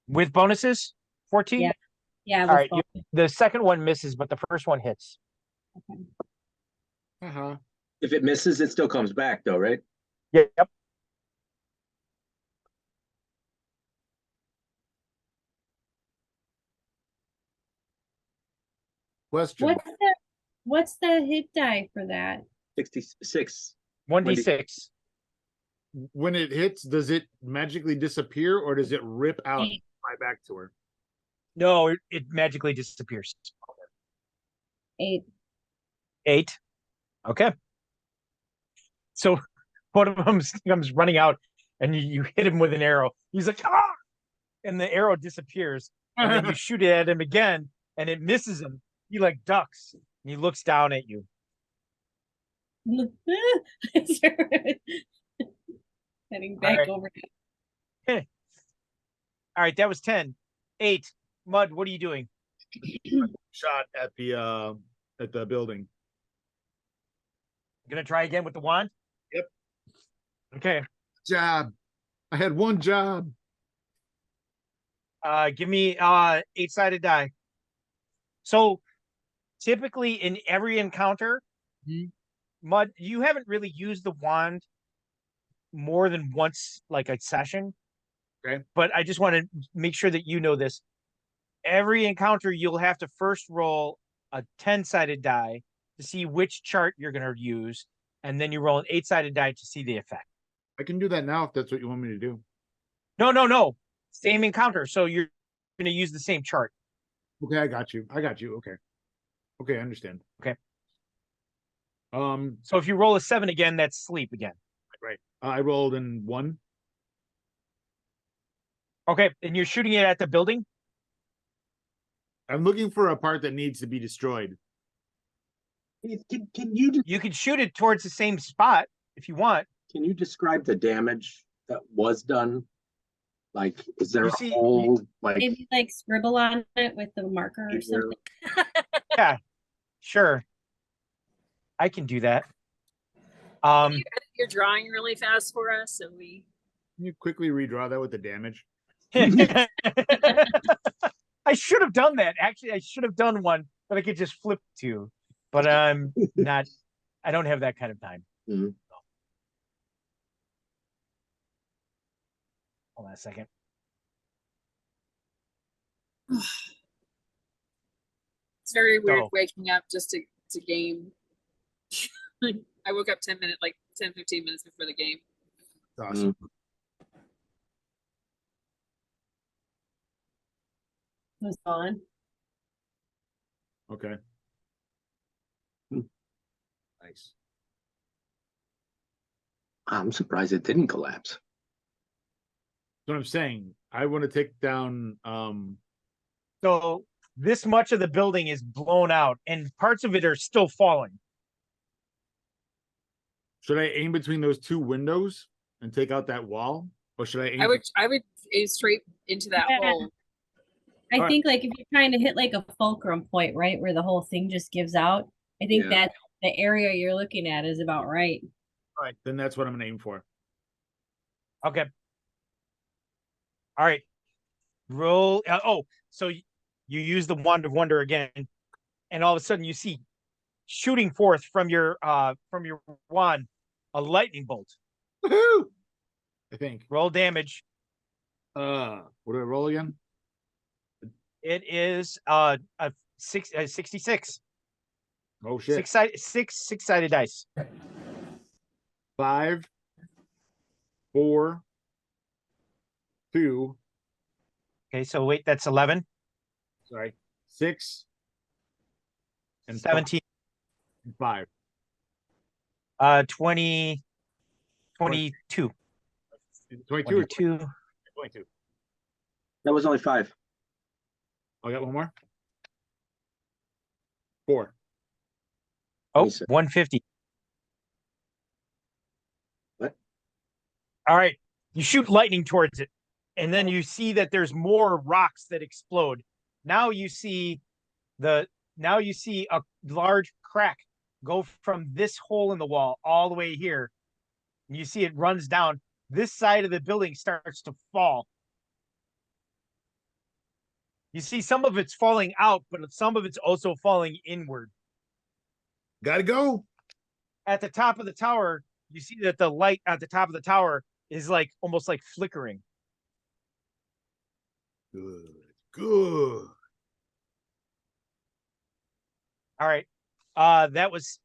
With bonuses? 14? Yeah. Yeah. All with right. bonus. The second one misses, but the first one hits. Okay. Uh-huh. If it misses, it still comes back though, right? Yep. Question. What's the hit die for that? 66. 1d6. When it hits, does it magically disappear or does it rip out and 8. fly back to her? No, it magically disappears. 8. 8. Okay. So one of them comes running out and you hit him with an arrow. He's like, ah! And the arrow disappears. And then you shoot it at him again and it misses him. He like ducks and he looks down at you. Heading back right. over. All right, that was 10. 8. Mud, what are you doing? Shot at the building. Gonna try again with the wand? Yep. Okay. Job. I had one job. Give me 8-sided die. So typically in every encounter, Mud, you haven't really used the wand more than once, like a session. Okay. But I just want to make sure that you know this. Every encounter, you'll have to first roll a 10-sided die to see which chart you're going to use, and then you roll an 8-sided die to see the effect. I can do that now if that's what you want me to do. No. Same encounter. So you're going to use the same chart. Okay, I got you. Okay. Okay, I understand. Okay. So if you roll a 7 again, that's sleep again. right. I rolled in 1. Okay, and you're shooting it at the building? I'm looking for a part that needs to be destroyed. Can you You can shoot it towards the same spot if you want. can you describe the damage that was done? Like, is there You a see- hole? Like, Maybe like scribble on it with the marker or Here. something. Sure. I can do that. Can you edit your drawing really fast for us so we Can you quickly redraw that with the damage? I should have done that. Actually, I should have done one that I could just flip to, but I'm not. I don't have that kind of time. Mhm. Hold on a second. it's very weird So- waking up just to game. I woke up 10 minutes, like 10-15 minutes before the game. That's awesome. It was on. Okay. Hmm. Nice. I'm surprised it didn't collapse. That's what I'm saying. I want to take down So this much of the building is blown out and parts of it are still falling. Should I aim between those two windows and take out that wall? Or should I aim? I would aim straight into that Yeah. hole. I Alright. think like if you're trying to hit like a fulcrum point, right, where the whole thing just gives out, I think Yeah. that the area you're looking at is about right. All right, then that's what I'm gonna aim for. Okay. All right. Roll. So you use the wand of wonder again, and all of a sudden you see shooting forth from your wand a lightning bolt. Woohoo! I think. Roll damage. What do I roll again? It is a 66. Oh shit. Six-sided dice. 5, 4, 2, Okay, so wait, that's 11, sorry, 6, and 17, 5. 20, 22. 22 or 22. 22. That was only 5. I got one more. 4. Oh, 26. 150. What? All right. You shoot lightning towards it, and then you see that there's more rocks that explode. Now you see a large crack go from this hole in the wall all the way here. And you see it runs down. This side of the building starts to fall. You see some of it's falling out, but some of it's also falling inward. Gotta go. At the top of the tower, you see that the light at the top of the tower is like almost like flickering. Good. Good. All right. That was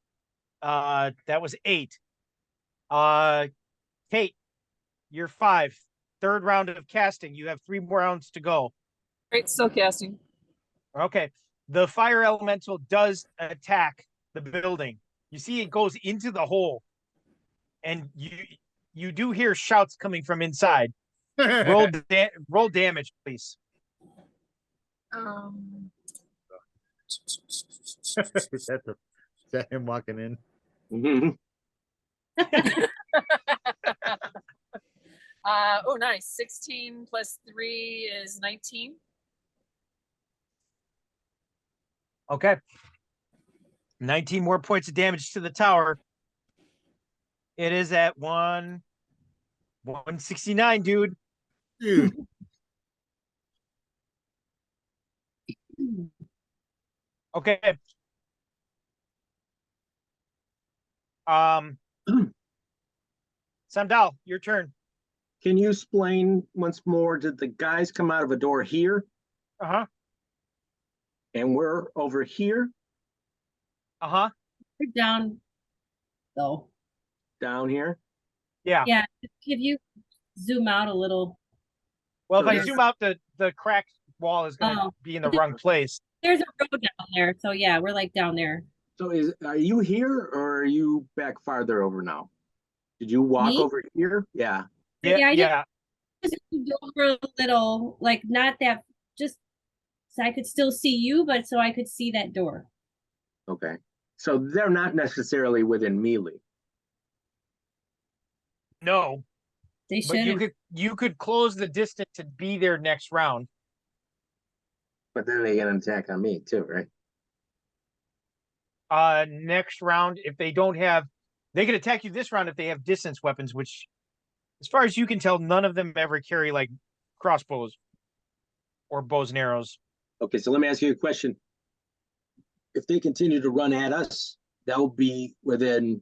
8. Kate, you're 5. Third round of casting. You have 3 more rounds to go. Right, still casting. Okay. The fire elemental does attack the building. You see it goes into the hole. And you do hear shouts coming from inside. Roll damage, please. Is that him walking in? Mhm. Oh, nice. 16 plus 3 is 19. Okay. 19 more points of damage to the tower. It is at 169, dude. Dude. Okay. Samdal, your turn. Can you explain once more, did the guys come out of a door here Uh-huh. and we're over here Uh-huh. We're down though. down here? Yeah. Yeah, if you zoom out a little, Well, So if I this- zoom out, the cracked wall is going to Oh. be in the wrong place. there's a road down there. So yeah, we're like down there. So are you here or are you back farther over now? Did you walk Me? over here? Yeah. Yeah, I did. Yeah. Just moved over a little, like not that, just so I could still see you, but so I could see that door. Okay. So they're not necessarily within melee. No, They but should. you could close the distance and be there next round. But then they get an attack on me too, right? Next round, if they don't have, they could attack you this round if they have distance weapons, which, as far as you can tell, none of them ever carry like crossbows or bows and arrows. Okay, so let me ask you a question. If they continue to run at us, they'll be within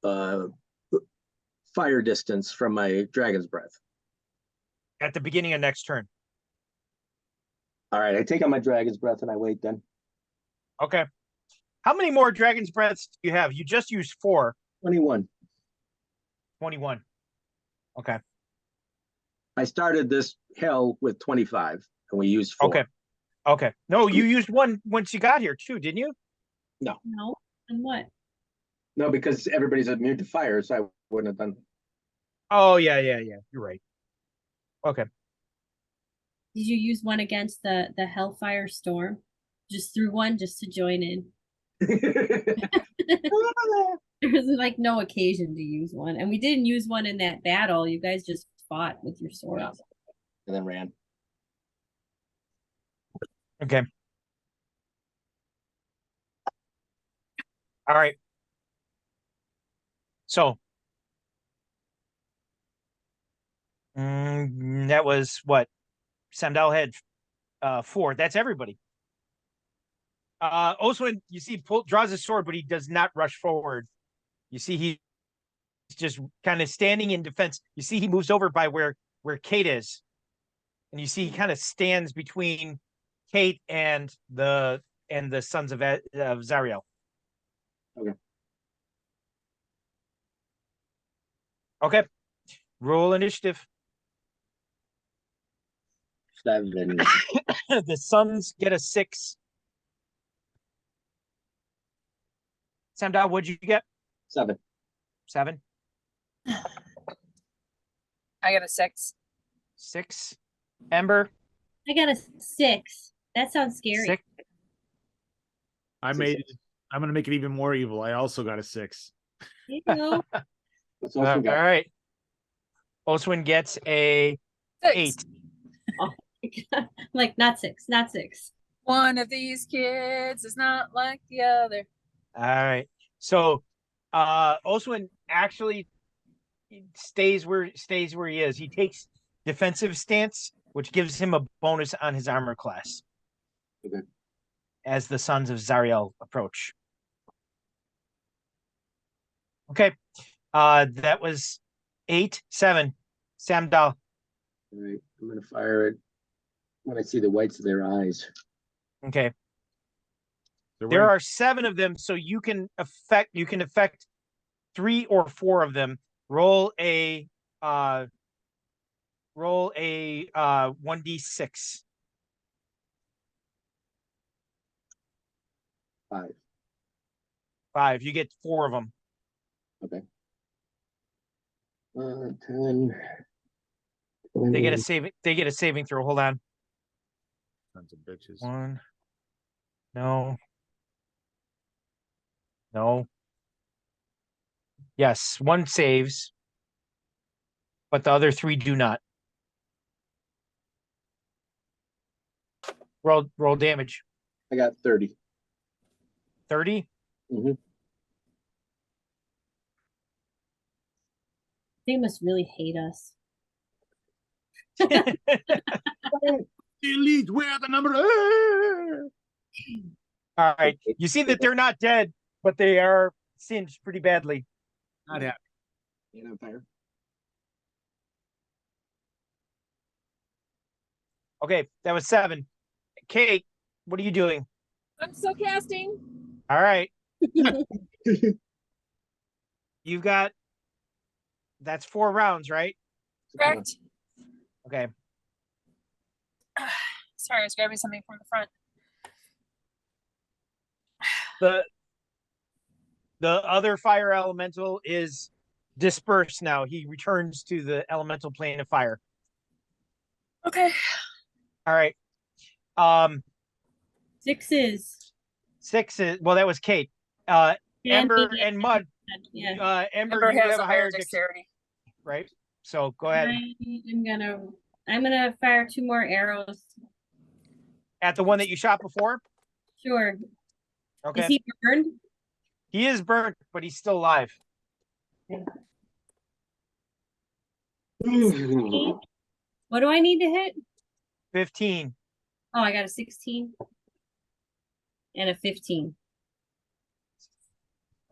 fire distance from my dragon's breath. At the beginning of next turn. All right, I take out my dragon's breath and I wait then. Okay. How many more dragon's breaths do you have? You just used 4. 21. 21. Okay. I started this hell with 25 and we used 4. Okay. Okay. No, you used 1 once you got here too, didn't you? No, and what? No, because everybody's immune to fire, so I wouldn't have done. Oh, yeah. You're right. Okay. Did you use one against the Hellfire Storm? Just threw one just to join in. There was like no occasion to use one, and we didn't use one in that battle. You guys just fought with your swords. And then ran. Okay. All right. So that was what Samdal had 4. That's everybody. Oswin, you see, draws his sword, but he does not rush forward. You see, he's just kind of standing in defense. You see, he moves over by where Kate is, and you see he kind of stands between Kate and the sons of Zariel. Okay. Okay. Roll initiative. 7. The sons get a 6. Samdal, what'd you get? 7. 7. I got a 6. 6. Ember, I got a 6. That sounds scary. 6. I'm gonna make it even more evil. I also got a 6. There you go. What's All also got? right. Oswin gets a 6. 8. Like not 6, not 6. One of these kids is not like the other. All right. So Oswin actually stays where he is. He takes defensive stance, which gives him a bonus on his armor class. Okay. As the sons of Zariel approach. Okay. That was 8, 7. Samdal. All right, I'm gonna fire it when I see the whites of their eyes. Okay. They're There wearing- are 7 of them, so you can affect 3 or 4 of them. Roll a 1d6. 5. 5. You get 4 of them. Okay. 10. They get a saving throw. Hold on. Sons of bitches. 1. No. No. Yes, 1 saves, but the other 3 do not. Roll damage. I got 30. 30. Mhm. They must really hate us. Elite, where the number? All right. You see that they're not dead, but they are singed pretty badly. Not happy. And on fire. Okay, that was 7. Kate, what are you doing? I'm still casting. All right. You've got that's 4 rounds, right? Correct. Okay. Sorry, I was grabbing something from the front. The other fire elemental is dispersed now. He returns to the elemental plane of fire. Okay. All right. 6 is. 6 is that was Kate. Ember and Mud. Yeah. Ember, you has have a a higher higher dexterity. right? So go ahead. I'm gonna fire 2 more arrows. At the one that you shot before? Sure. Okay. Is he burned? He is burnt, but he's still alive. What do I need to hit? 15. Oh, I got a 16 and a 15.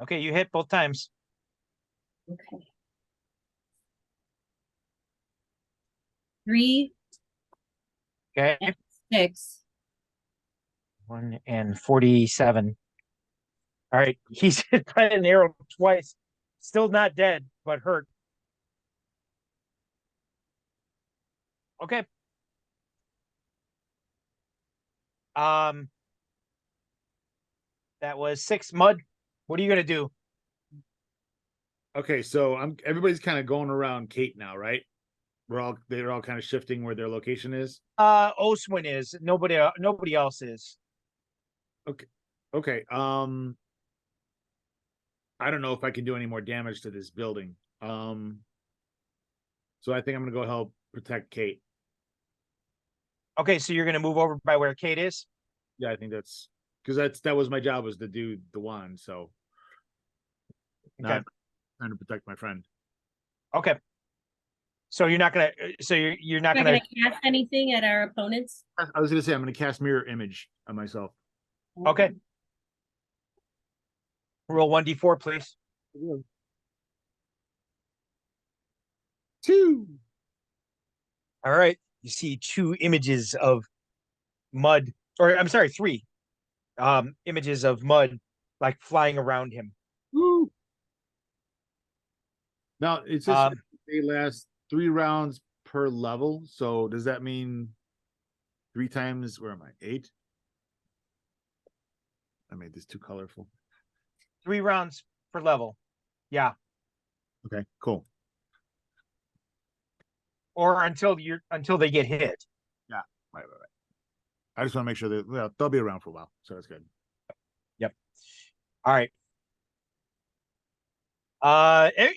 Okay, you hit both times. Okay. 3 Okay. and 6. 1 and 47. All right. He's hit by an arrow twice. Still not dead, but hurt. Okay. That was 6. Mud. What are you gonna do? Okay, so everybody's kind of going around Kate now, right? they're all kind of shifting where their location is. Oswin is, nobody else is. Okay, I don't know if I can do any more damage to this building. So I think I'm gonna go help protect Kate. Okay, so you're gonna move over by where Kate is? Yeah, I think that's because that was my job, was to do the wand, so Okay. not trying to protect my friend. Okay. So you're not gonna, so you're not Not gonna, gonna cast anything at our opponents. I was gonna say I'm gonna cast mirror image on myself. okay. Roll 1d4, please. 2. All right. You see 2 images of mud, or I'm sorry, 3 images of mud like flying around him. Woo. Now it says Um, they last 3 rounds per level. So does that mean 3 times? Where am I? 8. I made this too colorful. 3 rounds per level. Yeah. Okay, cool. Or until they get hit. Right. I just want to make sure that they'll be around for a while, so that's good. All right.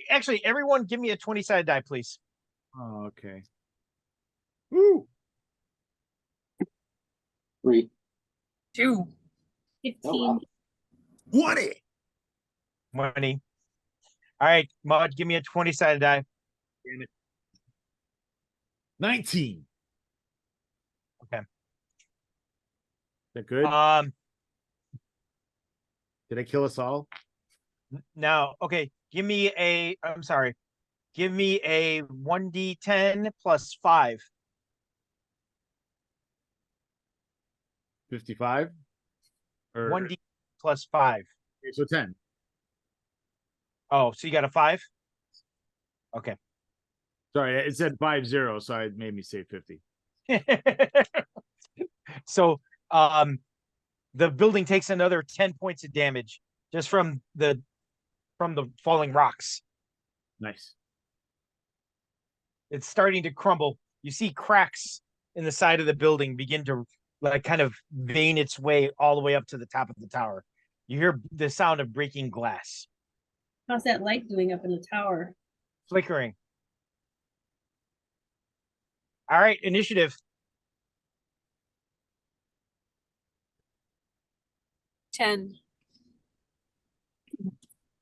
Actually, everyone give me a 20-sided die, please. Oh, okay. Woo! 3. 2. 15. wow. 20. Money. All right, Mud, give me a 20-sided die. 19. Okay. That good? Did I kill us all? Now, okay, give me a 1d10 plus 5. 55? Or 1d plus 5. okay, so 10. Oh, so you got a 5? Okay. Sorry, it said 50, so it made me say 50. So, the building takes another 10 points of damage just from the falling rocks. Nice. It's starting to crumble. You see cracks in the side of the building begin to like kind of vein its way all the way up to the top of the tower. You hear the sound of breaking glass, How's that light doing up in the tower? flickering. All right, initiative. 10.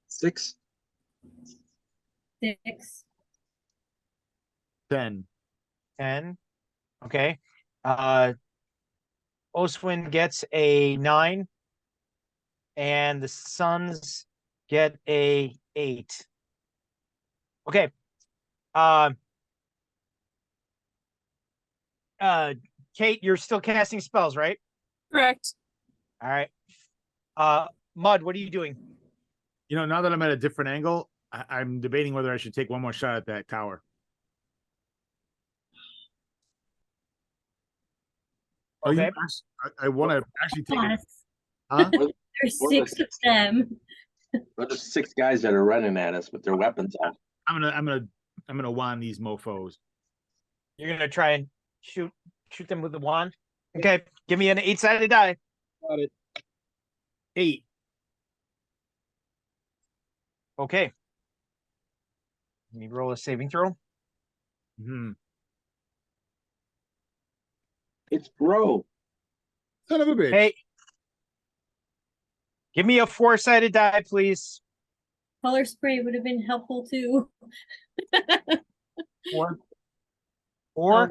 6. 6. 10. 10. Okay. Oswin gets a 9. And the Suns get a 8. Okay. Kate, you're still casting spells, right? Correct. All right. Mud, what are you doing? You know, now that I'm at a different angle, I'm debating whether I should take one more shot at that tower. Oh, Okay. I want to actually take it. Yes. Huh? There's What 6 was of them. There's 6 guys that are running at us with their weapons out. I'm gonna wand these mofos. You're gonna try and shoot them with the wand. Okay, give me an 8-sided die. Got it. 8. Okay. Let me roll a saving throw. Hmm. It's bro. Son of a bitch. Hey, give me a 4-sided die, please. Color spray would have been helpful too. 4. 4.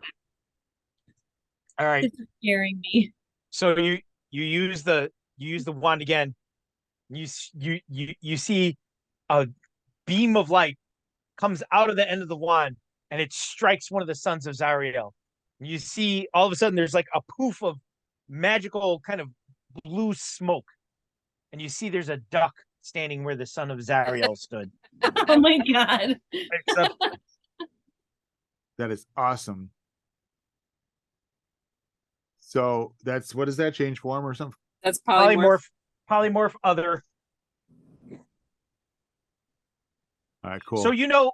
All right. This is scaring me. So you use the wand again. You see a beam of light comes out of the end of the wand and it strikes one of the sons of Zariel. You see all of a sudden there's like a poof of magical kind of blue smoke. And you see there's a duck standing where the son of Zariel stood. Oh my god. It's up. That is awesome. So that's, what does that, change form or something? That's polymorph. Polymorph other. All right, cool. So you know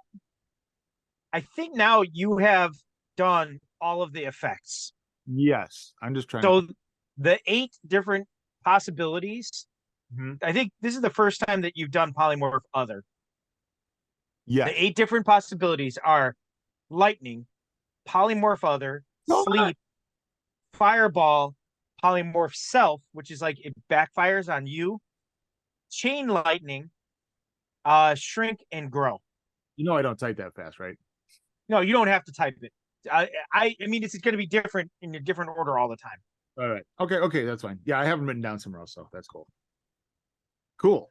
I think now you have done all of the effects. Yes, I'm just trying. So the 8 different possibilities. Mhm. I think this is the first time that you've done polymorph other. Yes. The 8 different possibilities are lightning, polymorph other, No. sleep, fireball, polymorph self, which is like it backfires on you, chain lightning, shrink, and grow. You know I don't type that fast, right? No, you don't have to type it. I mean, it's going to be different in a different order all the time. All right. Okay, that's fine. Yeah, I haven't written down somewhere else, so that's cool. Cool.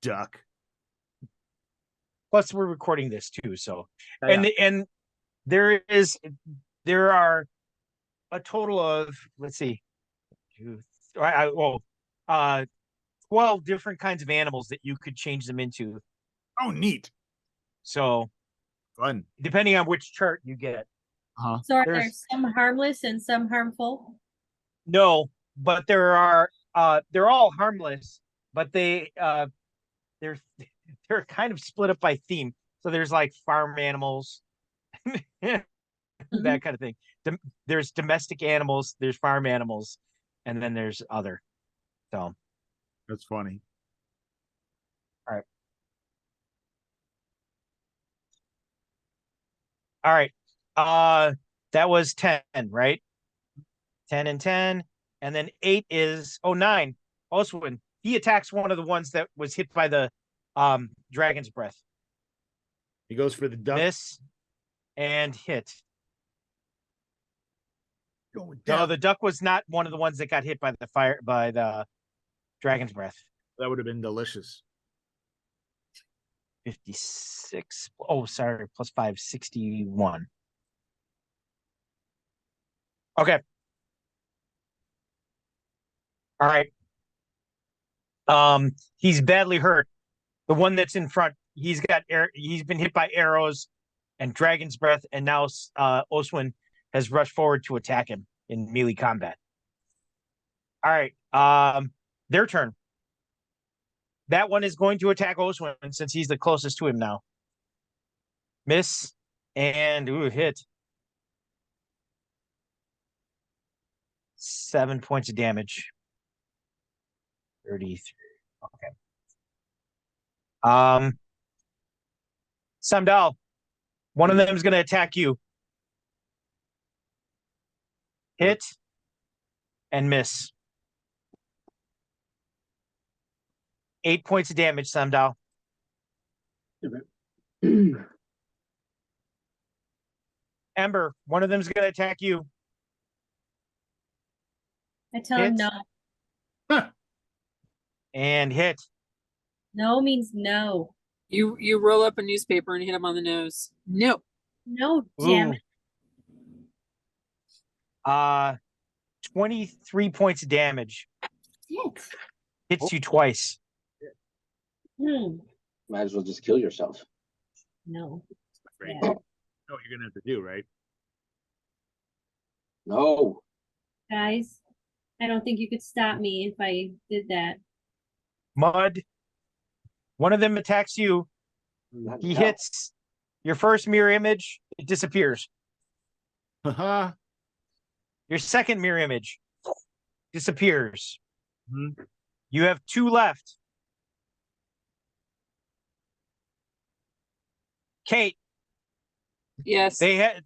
Duck. Plus, we're recording this too, so Yeah. and there are a total of, let's see, 12 different kinds of animals that you could change them into. Oh, neat. So Fun. depending on which chart you get. So are there There's- some harmless and some harmful? No, but they're all harmless, but they're they're kind of split up by theme. So there's like farm animals, that kind of thing. There's domestic animals, there's farm animals, and then there's other. So That's funny. all right. That was 10, right? 10 and 10. And then 8 is 9. Oswin. He attacks one of the ones that was hit by the dragon's breath. He goes for the duck. Miss and hit. Going No, down. the duck was not one of the ones that got hit by the dragon's breath. That would have been delicious. 56. Oh, sorry, plus 5, 61. Okay. All right. He's badly hurt. The one that's in front, he's been hit by arrows and dragon's breath, and now Oswin has rushed forward to attack him in melee combat. All right. Their turn. That one is going to attack Oswin since he's the closest to him now. Miss and hit. 7 points of damage. 33. Okay. Samdal, one of them is going to attack you. Hit and miss. 8 points of damage, Samdal. Ember, one of them is going to attack you. I tell him Hit. no. And hit. No means no. You roll up a newspaper and hit him on the nose. No. No, damn Ooh. it. 23 points of damage. Shit. Hits you twice. Might as well just kill yourself. No. Right. Yeah. Know what you're gonna have to do, right? No. Guys, I don't think you could stop me if I did that. Mud. One of them attacks you. Not He now. hits your first mirror image. It disappears. Haha. Your second mirror image disappears. Mhm. You have 2 left. Kate, Yes. they had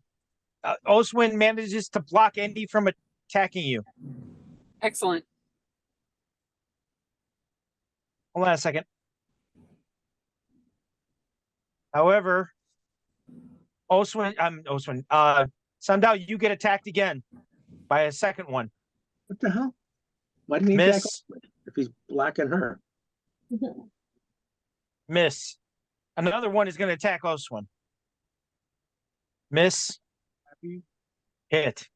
Oswin manages to block Andy from attacking you. Excellent. Hold on a second. However, Oswin, Sandal, you get attacked again by a second one. What the hell? Why didn't he attack Miss, Oswin if he's blocking her? miss. Another one is going to attack Oswin. Miss. Hit.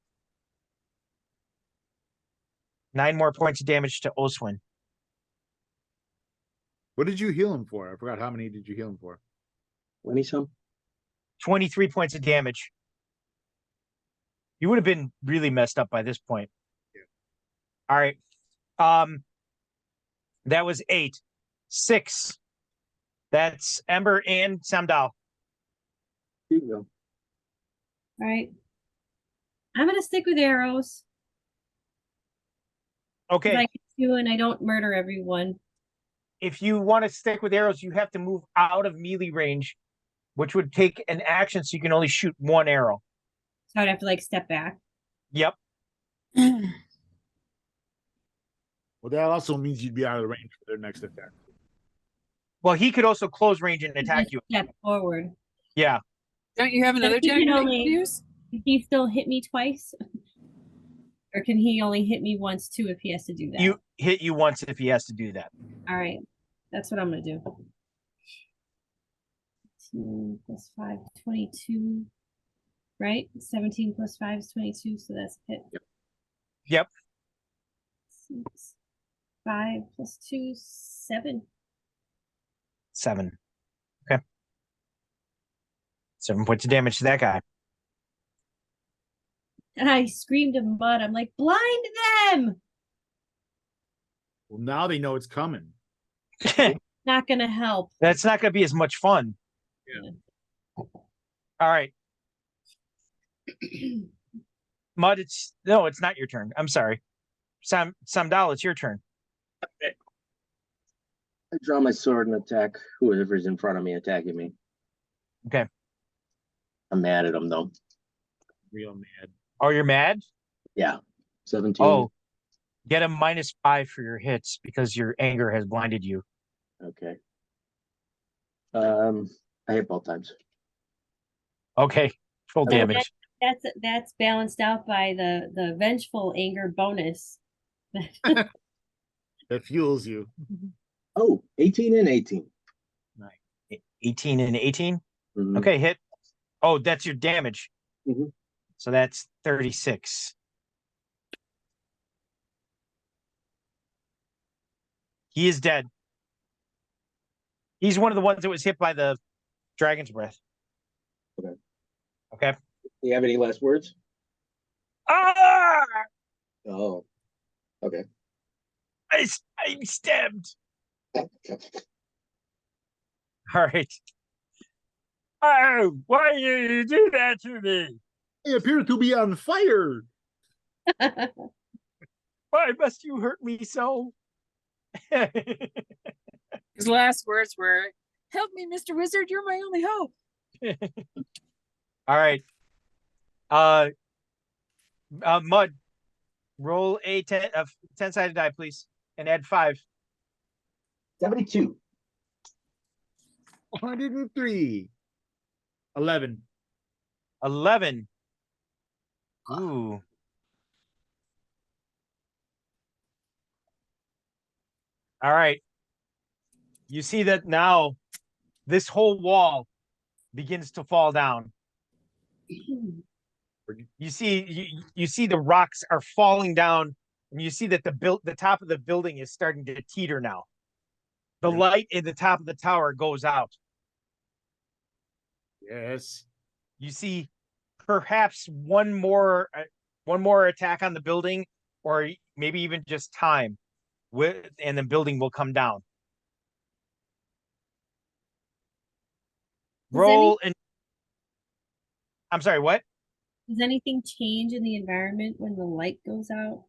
9 more points of damage to Oswin. What did you heal him for? I forgot how many did you heal him for? 20 some? 23 points of damage. You would have been really messed up by this point. Yeah. All right. That was 8. 6. That's Ember and Samdal. Here you go. All right. I'm gonna stick with arrows. 'Cause Okay, I can do and I don't murder everyone. if you want to stick with arrows, you have to move out of melee range, which would take an action, so you can only shoot one arrow. So I'd have to like step back. Yep. Well, that also means you'd be out of the range for their next attack. Well, he could also close range and attack Just you. Step forward. Yeah. Don't you have another he can tactic you only- can use? Can he still hit me twice? Or can he only hit me once too if he has to do that? You hit you once if he has to do that. All right. That's what I'm gonna do. 2 plus 5, 22. Right? 17 plus 5 is 22, so that's a hit. Yep. 6, 5 plus 2, 7. 7. Okay. 7 points of damage to that guy. And I screamed at Mud. I'm like, blind them! Well, now they know it's coming. Not gonna help. That's not going to be as much fun. Yeah. All right. Mud, it's not your turn. I'm sorry. Samdal, it's your turn. I draw my sword and attack whoever's in front of me attacking me. Okay. I'm mad at them though. Real mad. Oh, you're mad? Yeah. 17. Oh, get a -5 for your hits because your anger has blinded you. Okay. I hit both times. Okay. Full Okay. damage. That's balanced out by the vengeful anger bonus. That fuels you. Oh, 18 and 18. 18 and 18. Mhm. Okay, hit. Oh, that's your damage. Mhm. So that's 36. He is dead. He's one of the ones that was hit by the dragon's breath. Okay. Okay. Do you have any last words? Ah! Oh. Okay. I'm stabbed. All right. Oh, why did you do that to me? They appear to be on fire. Why must you hurt me so? His last words were, "Help me, Mr. Wizard, you're my only hope." All right. Mud, roll a 10-sided die, please, and add 5. 72. 103. 11. 11. Ooh. All right. You see that now this whole wall begins to fall down. You see the rocks are falling down, and you see that the top of the building is starting to teeter now. The light in the top of the tower goes out. Yes. You see perhaps one more attack on the building, or maybe even just time, and the building will come down. Roll and I'm sorry, what? Does anything change in the environment when the light goes out?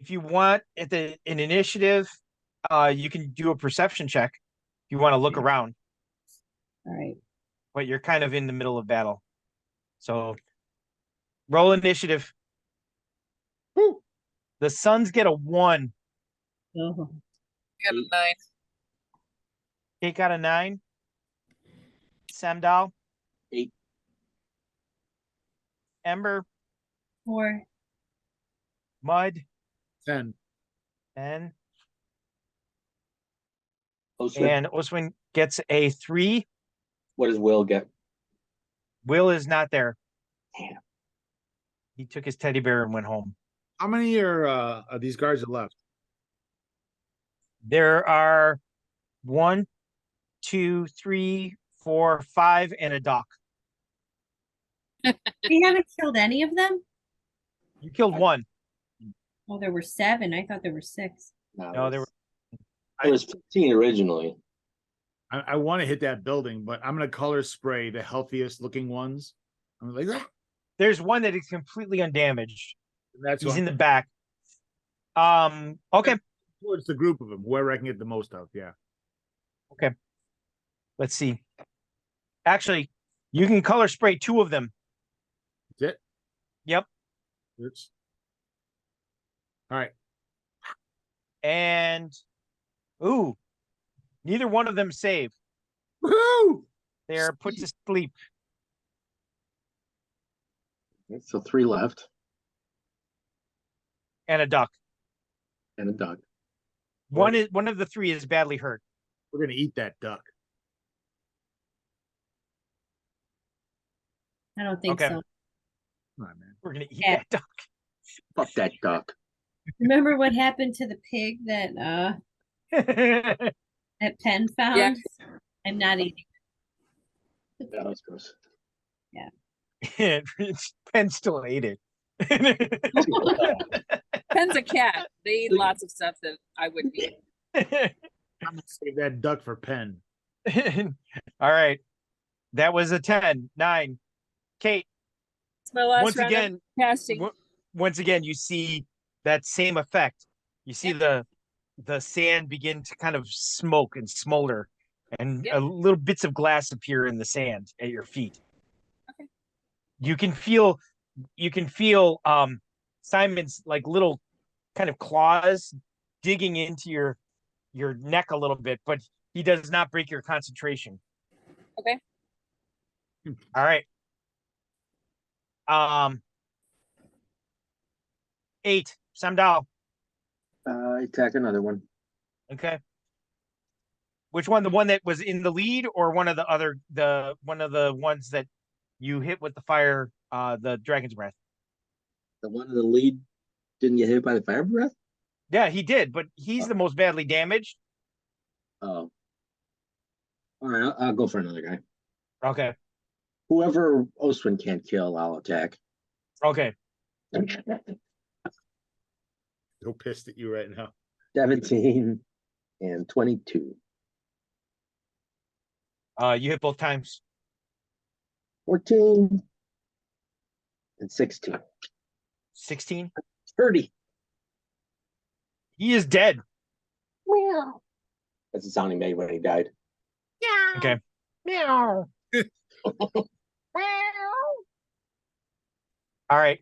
If you want an initiative, you can do a perception check if you want to look around, All right. but you're kind of in the middle of battle. So roll initiative. Woo. The Suns get a 1. Oh. You got a 9. Kate got a 9. Samdal. 8. Ember. 4. Mud. 10. 10. Oh, so And Oswin gets a 3. what does Will get? Will is not there. Damn. He took his teddy bear and went home. How many are these guards are left? There are 1, 2, 3, 4, 5, and a dock. We haven't killed any of them? You killed 1. Oh, there were 7. I thought there were 6. No, there were. There was 15 originally. I want to hit that building, but I'm gonna color spray the healthiest looking ones. I'm like, "Ah!" There's one that is completely undamaged. That's He's what in the back. Okay. towards the group of them, whoever I can get the most of. Yeah. Let's see. Actually, you can color spray 2 of them. That's it. Yep. Oops. All right. And ooh, neither one of them save. Woohoo! They are put to sleep. So 3 left And a duck. and a duck. One of the 3 is badly hurt. We're gonna eat that duck. I don't think Okay. so. Come on, man. We're gonna eat Yeah. that duck. Fuck that duck. Remember what happened to the pig that Penn found? I'm not eating. Yeah, that's gross. Penn still ate it. Penn's a cat. They eat lots of stuff that I wouldn't eat. I'm gonna save that duck for Penn. All right. That was a 10. 9. Kate, It's my last once round of again, casting. once again, you see that same effect. You see the sand begin to kind of smoke and smolder, and Yep. little bits of glass appear in the sand at your feet. Okay. You can feel Simon's like little kind of claws digging into your neck a little bit, but he does not break your concentration. Okay. All right. 8, Samdal. Attack another one. Okay. Which one? The one that was in the lead, or one of the ones that you hit with the fire, the dragon's breath? The one in the lead didn't get hit by the fire breath? Yeah, he did, but he's the most badly damaged. Oh. All right, I'll go for another guy. Okay. Whoever Oswin can't kill, I'll attack. Okay. So pissed at you right now. 17 and 22. You hit both times. 14 and 16. 16. 30. He is dead. Meow. That's the sound he made when he died. Okay. Meow. All right.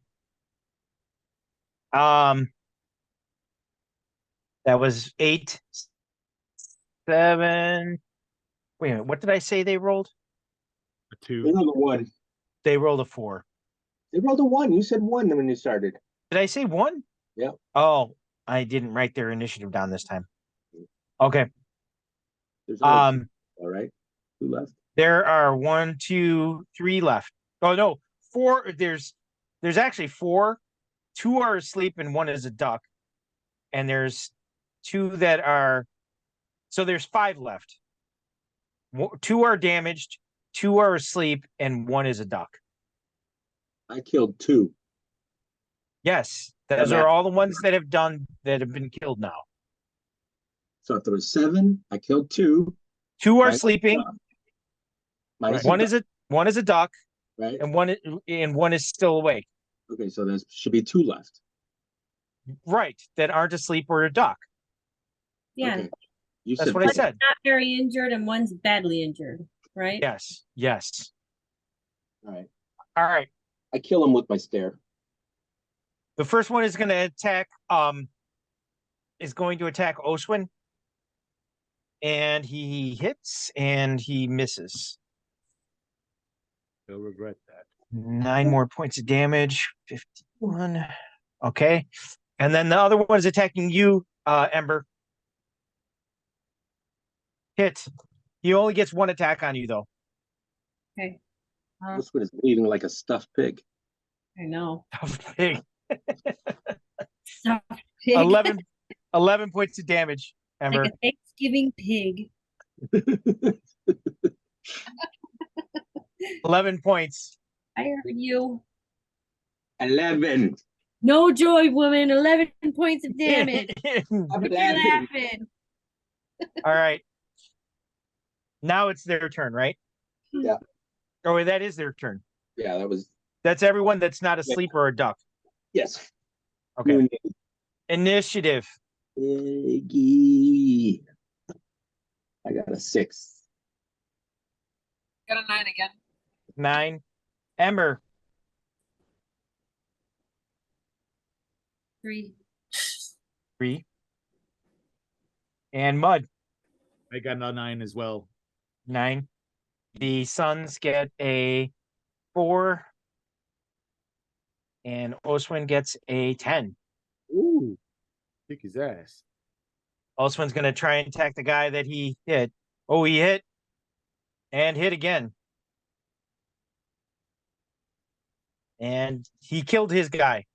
That was 8, 7. Wait a minute. What did I say they rolled? A 2. They rolled a 1. They rolled a 4. They rolled a 1. You said 1 when you started. Did I say 1? Yep. Oh, I didn't write their initiative down this time. Okay. There's only 2, Um, all right. 2 left. there are 1, 2, 3 left. Oh no, 4. There's actually 4. 2 are asleep and 1 is a duck. And there's 2 that are, so there's 5 left. 2 are damaged, 2 are asleep, and 1 is a duck. I killed 2. Yes, those are all the ones that have been killed now. So if there was 7, I killed 2. 2 are Right. sleeping. Minus One is a duck, right. and one is still awake. Okay, so there should be 2 left. Right, that aren't asleep or a duck. Yeah, Okay. You That's said what I one's said. not very injured and one's badly injured, right? Yes, yes. All right. All right. I kill him with my stare. The first one is going to attack. Oswin, and he hits and he misses. You'll regret that. 9 more points of damage. 51. Okay, and then the other one is attacking you, Ember. Hit. He only gets 1 attack on you, though. Okay. This one is bleeding like a stuffed pig. I know. Big. Stuffed pig. 11 points of damage, Ember. Like a Thanksgiving pig. 11 points. I heard you. 11. No joy, woman. 11 points of damage. I'm You're laughing. laughing. All right. Now it's their turn, right? Yeah. Oh, wait, that is their turn. Yeah, that was, That's everyone that's not a sleeper or a duck. yes. Okay. Initiative. Iggy. I got a 6. Got a 9 again. 9. Ember. 3. 3. And Mud. I got a 9 as well. 9. The Suns get a 4. And Oswin gets a 10. Ooh, kick his ass. Oswin's going to try and attack the guy that he hit. Oh, he hit. And hit again. And he killed his guy.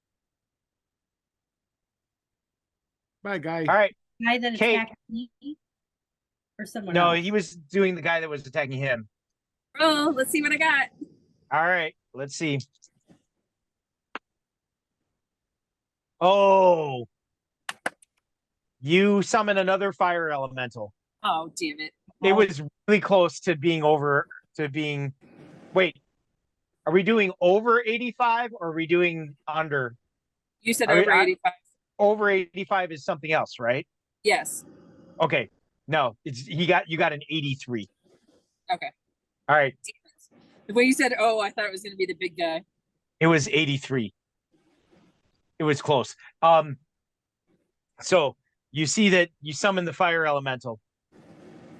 Bye, guy. All right. Guy that Kate. attacked me or someone No, else? he was doing the guy that was attacking him. Oh, let's see what I got. All right. Let's see. Oh. You summon another fire elemental. Oh, damn it. It was really close to being wait. Are we doing over 85 or are we doing under? You said Are we- over 85. Over 85 is something else, right? Yes. Okay. No, you got an 83. Okay. All right. The way you said, oh, I thought it was going to be the big guy. It was 83. It was close. So you see that you summon the fire elemental.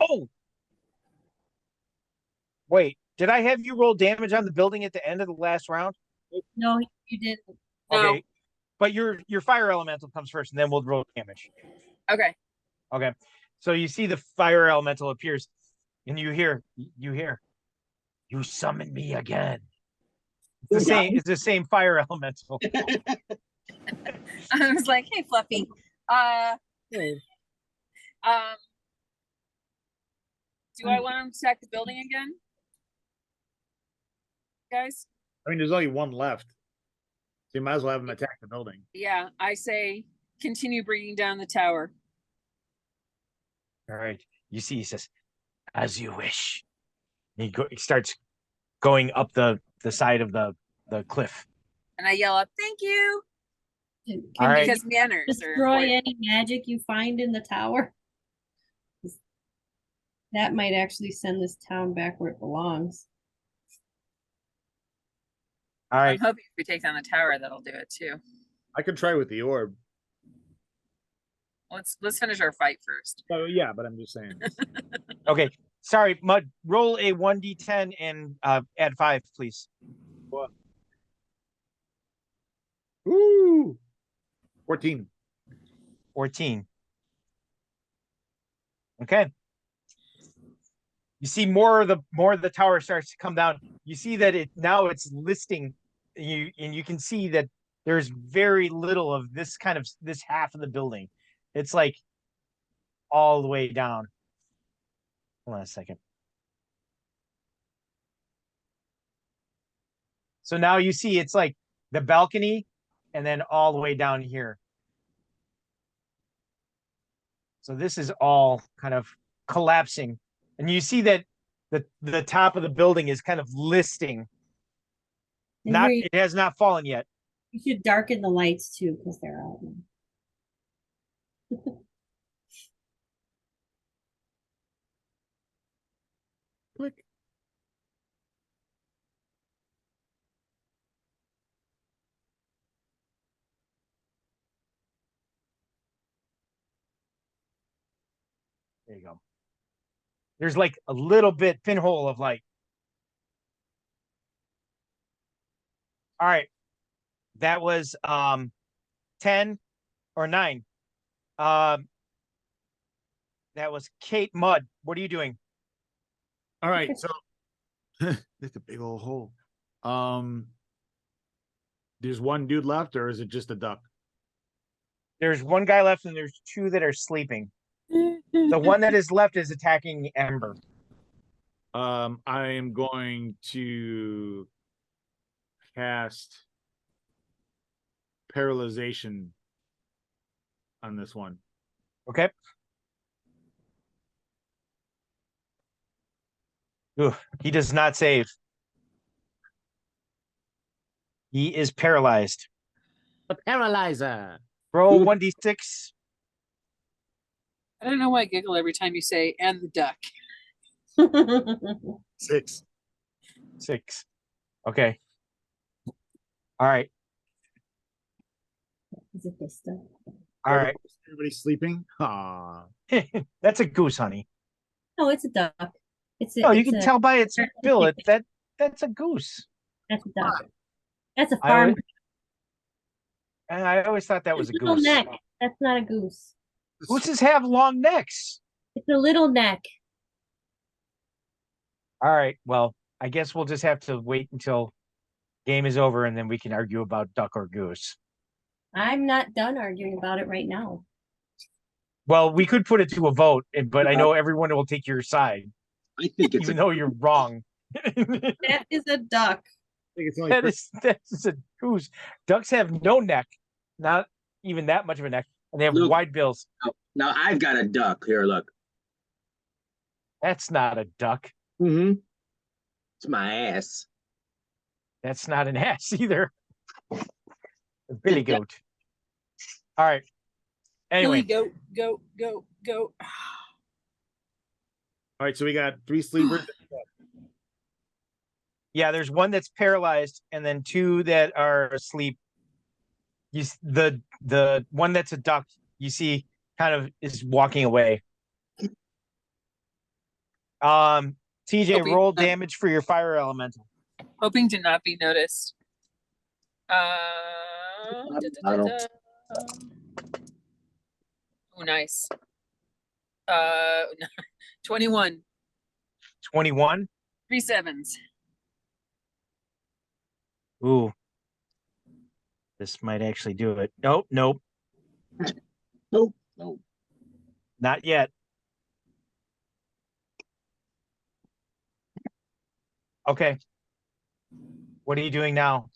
Oh, wait, did I have you roll damage on the building at the end of the last round? No, you didn't. No. Okay, but your fire elemental comes first, and then we'll roll damage. Okay. Okay, so you see the fire elemental appears, and you hear, you summoned me again. It's the same fire elemental. I was like, hey, Fluffy. Do I want to attack the building again? Guys? I mean, there's only one left. So you might as well have him attack the building. Yeah, I say continue bringing down the tower. All right, you see, he says, "As you wish." He starts going up the side of the cliff. And I yell up, thank you. Can All right. Because manners are destroy important. any magic you find in the tower? That might actually send this town back where it belongs. All right, I'm hoping if we take down the tower, that'll do it too. I could try with the orb. Let's finish our fight first. Oh yeah, but I'm just saying. okay. Sorry, Mud. Roll a 1d10 and add 5, please. Ooh, 14. 14. Okay. You see more of the tower starts to come down. You see that it's listing and you can see that there's very little of this half of the building. It's like all the way down. Hold on a second. So now you see it's like the balcony and then all the way down here. So this is all kind of collapsing. And you see that the top of the building is kind of listing. And It has not fallen yet. you should darken the lights too, because they're out now. Click. There you go. There's like a little bit pinhole of light. All right. That was 10 or 9. That was Kate. Mud. What are you doing? All right, so that's a big old hole. There's one dude left, or is it just a duck? There's one guy left and there's 2 that are sleeping. The one that is left is attacking Ember. I am going to cast paralyzation on this one. Okay. Ooh, he does not save. He is paralyzed. The paralyzer. Roll Ooh. 1d6. I don't know why I giggle every time you say "and the duck." 6. 6. Okay. All right. Is it this stuff? All right. Everybody's sleeping. Ah. That's a goose, honey. No, it's a duck. It's a, Oh, you it's can a, tell by its bill. That's a goose. That's a duck. That's a I farm. always, and I always thought that was a Little goose. neck. That's not a goose. Gooses have long necks. It's a little neck. All right. Well, I guess we'll just have to wait until game is over and then we can argue about duck or goose. I'm not done arguing about it right now. Well, we could put it to a vote, but I know everyone will take your side, I think it's even a, though you're wrong. That is a duck. I think it's only That's a goose. Ducks have no neck, not even that much of a neck, and they have Luke. wide bills. now I've got a duck here. Look. That's not a duck. Mm-hmm. It's my ass. That's not an ass either. A billy goat. All right. Anyway, Billy, go. All right, so we got 3 sleepers. yeah, there's one that's paralyzed, and then 2 that are asleep. The one that's a duck, you see, kind of is walking away. TJ, Hoping- roll damage for your fire elemental. Hoping to not be noticed. Oh, nice. 21. 21. 3 sevens. Ooh. This might actually do it. Nope. Nope. Nope. Not yet. Okay. What are you doing now?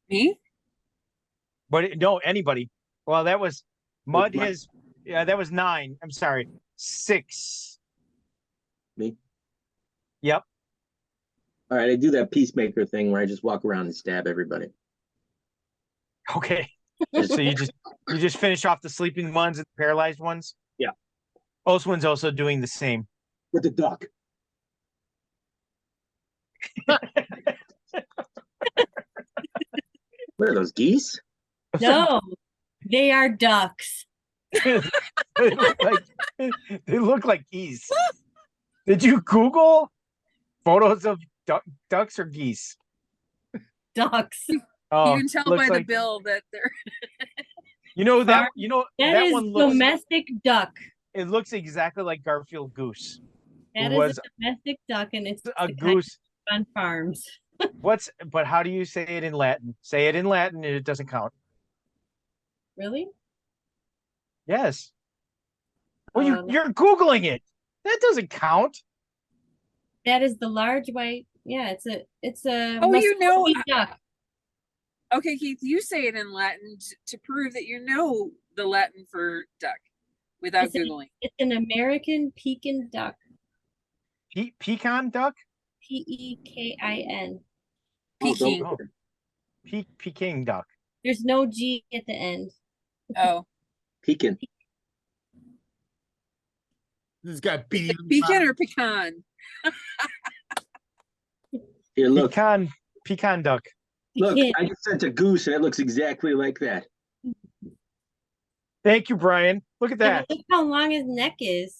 Me? But no, anybody. Well, that was Mud Mud. has that was 9. I'm sorry. 6. Me. Yep. All right, I do that peacemaker thing where I just walk around and stab everybody. Okay. So you just finish off the sleeping ones and the paralyzed ones? Yeah. Oswin's also doing the same. With the duck. What are those geese? No, they are ducks. they look like geese. Did you Google photos of ducks or geese? Ducks. Oh, You can tell looks by the like- bill that they're That that is one looks domestic duck. it looks exactly like Garfield goose. That Who is was a domestic duck, and it's a the kind goose. on farms. But how do you say it in Latin? Say it in Latin and it doesn't count. Really? Yes. Well, Um, you're Googling it. That doesn't count. That is the large white. Yeah, it's a. Oh, you know- Muscovy duck. okay, Keith. You say it in Latin to prove that you know the Latin for duck without It's a- googling. It's an American Pekin duck. Pecan duck? Pekin. Peking. Oh. Peking duck. There's no G at the end. Oh, Peeking. This guy beating him. pecan or pecan? Here, look. Pecan duck. Look, Pekin. I just sent a goose and it looks exactly like that. Thank you, Brian. Look at Yeah, that. but look how long his neck is.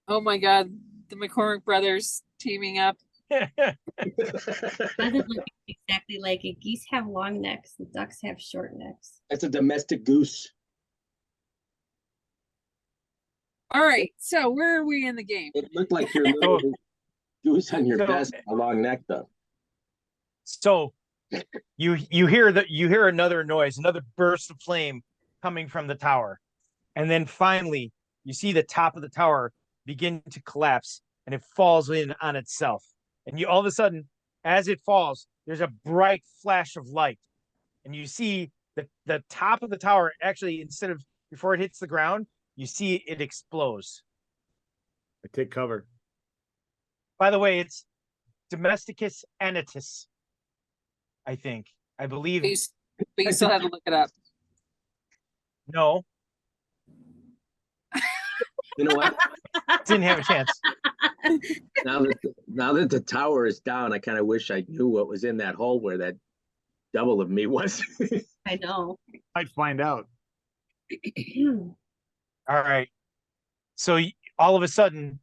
Oh my God, the McCormick brothers teaming up. Doesn't look exactly like it. Geese have long necks. The ducks have short necks. That's a domestic goose. All right, so where are we in the game? It looked like your little goose on your So- vest, a long neck though. So you hear another noise, another burst of flame coming from the tower. And then finally you see the top of the tower begin to collapse and it falls in on itself. And you all of a sudden, as it falls, there's a bright flash of light. And you see the top of the tower actually, instead of before it hits the ground, you see it explodes. I take cover. By the way, it's Domesticus anitus. I think. I believe. But you still have to look it up. No, You know what? didn't have a chance. Now that the tower is down, I kind of wish I knew what was in that hole where that double of me was. I know. Might find out. All right. So all of a sudden,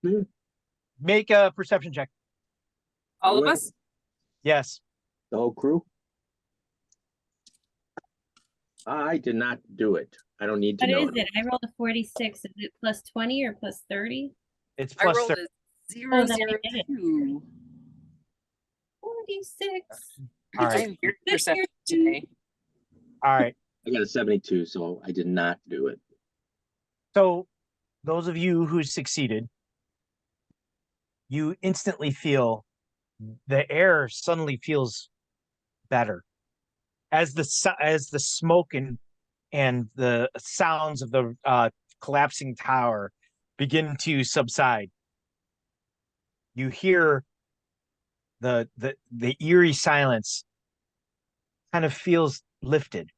Hmm. make a perception check. All of Wait. us? Yes. The whole crew? I did not do it. I don't need to What know. is it? I rolled a 46. Is it plus 20 or plus 30? It's I plus rolled 30. a 002. 46. All right. I'm very perceptive today. All right. I got a 72, so I did not do it. So those of you who succeeded, you instantly feel the air suddenly feels better as the smoke and the sounds of the collapsing tower begin to subside. You hear the eerie silence kind of feels lifted,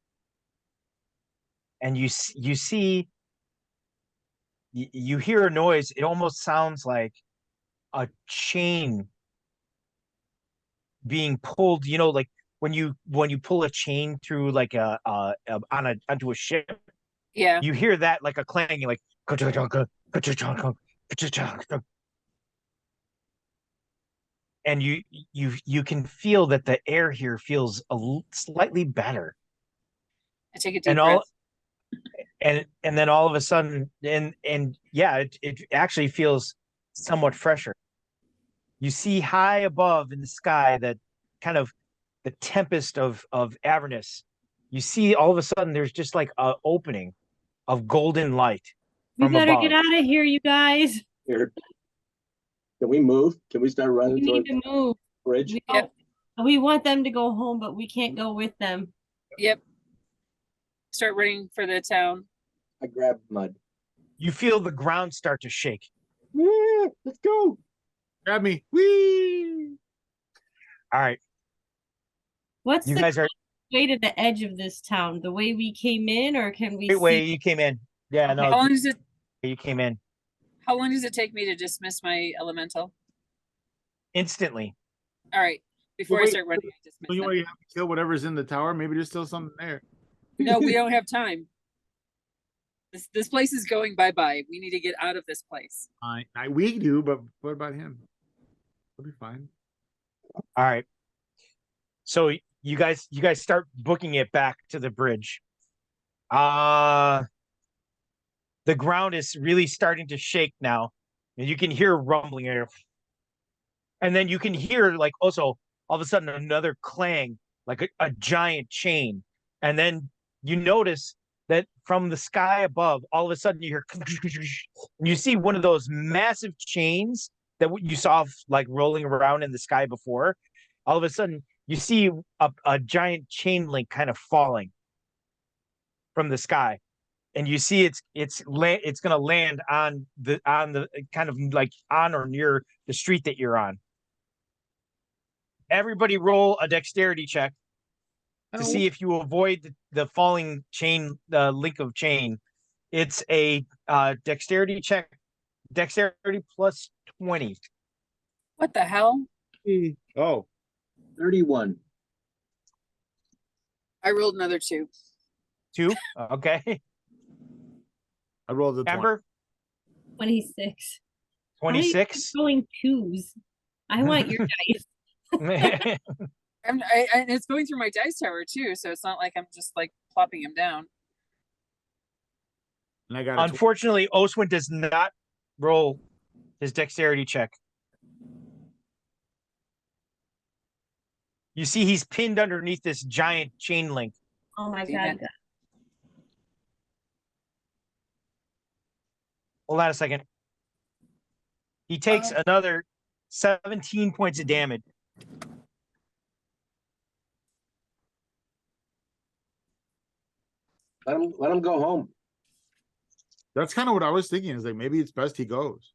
and you see you hear a noise. It almost sounds like a chain being pulled, like when you pull a chain through like onto a ship. Yeah. You hear that like a clanging, like and you can feel that the air here feels slightly better. I take a deep And breath. and then all of a sudden, and yeah, it actually feels somewhat fresher. You see high above in the sky that kind of the tempest of Avernus. You see all of a sudden there's just like an opening of golden light We from better above. get out of here, you guys. Here. Can we move? Can we start We running need towards to the move. bridge? We want them to go home, but we can't go with them. Yep. Start running for the town. I grabbed mud. You feel the ground start to shake. Yeah, let's go. Grab me. Whee! All right, What's you the guys are way to the edge of this town? The way we came in, or can we great way see? you came in. Yeah, Okay. no, How long does it you came in how long does it take me to dismiss my elemental? instantly. All right. Before I wait, start running, I dismiss You them. already have to kill whatever's in the tower. Maybe there's still something there. No, we don't have time. This place is going bye-bye. We need to get out of this place. We do, but what about him? He'll be fine. All right. So you guys start booking it back to the bridge. The ground is really starting to shake now, and you can hear rumbling here. And then you can hear like also all of a sudden another clang, like a giant chain. And then you notice that from the sky above, all of a sudden you hear and you see one of those massive chains that you saw like rolling around in the sky before. All of a sudden you see a giant chain link kind of falling from the sky, and you see it's going to land on the kind of like on or near the street that you're on. Everybody roll a dexterity check to see if you avoid the falling chain, the link of chain. It's a dexterity check, dexterity plus 20. What the hell? Oh, 31. I rolled another 2. 2. Okay. I rolled the 20. Amber, 26. 26. Rolling 2s. I want your dice. And it's going through my dice tower too, so it's not like I'm just like plopping him down. And I got a Unfortunately, Oswin does not roll his dexterity check. You see he's pinned underneath this giant chain link. Oh my Damn god. Hold on a second. He takes another 17 points of damage. Let him go home. That's kind of what I was thinking. Is like maybe it's best he goes.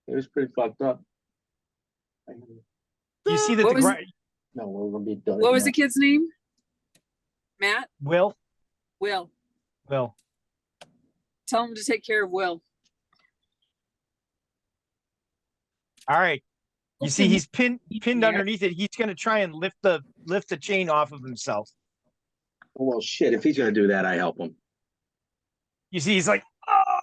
It was pretty fucked up. You see that What the was- ground, No, we're gonna be done. What was the kid's name? Matt? Will, Will. Tell him to take care of Will. all right. You see, Okay. he's pinned Yeah. underneath it. He's gonna try and lift the chain off of himself. Oh, well, shit, if he's gonna do that, I help him. You see, he's like, "Ah."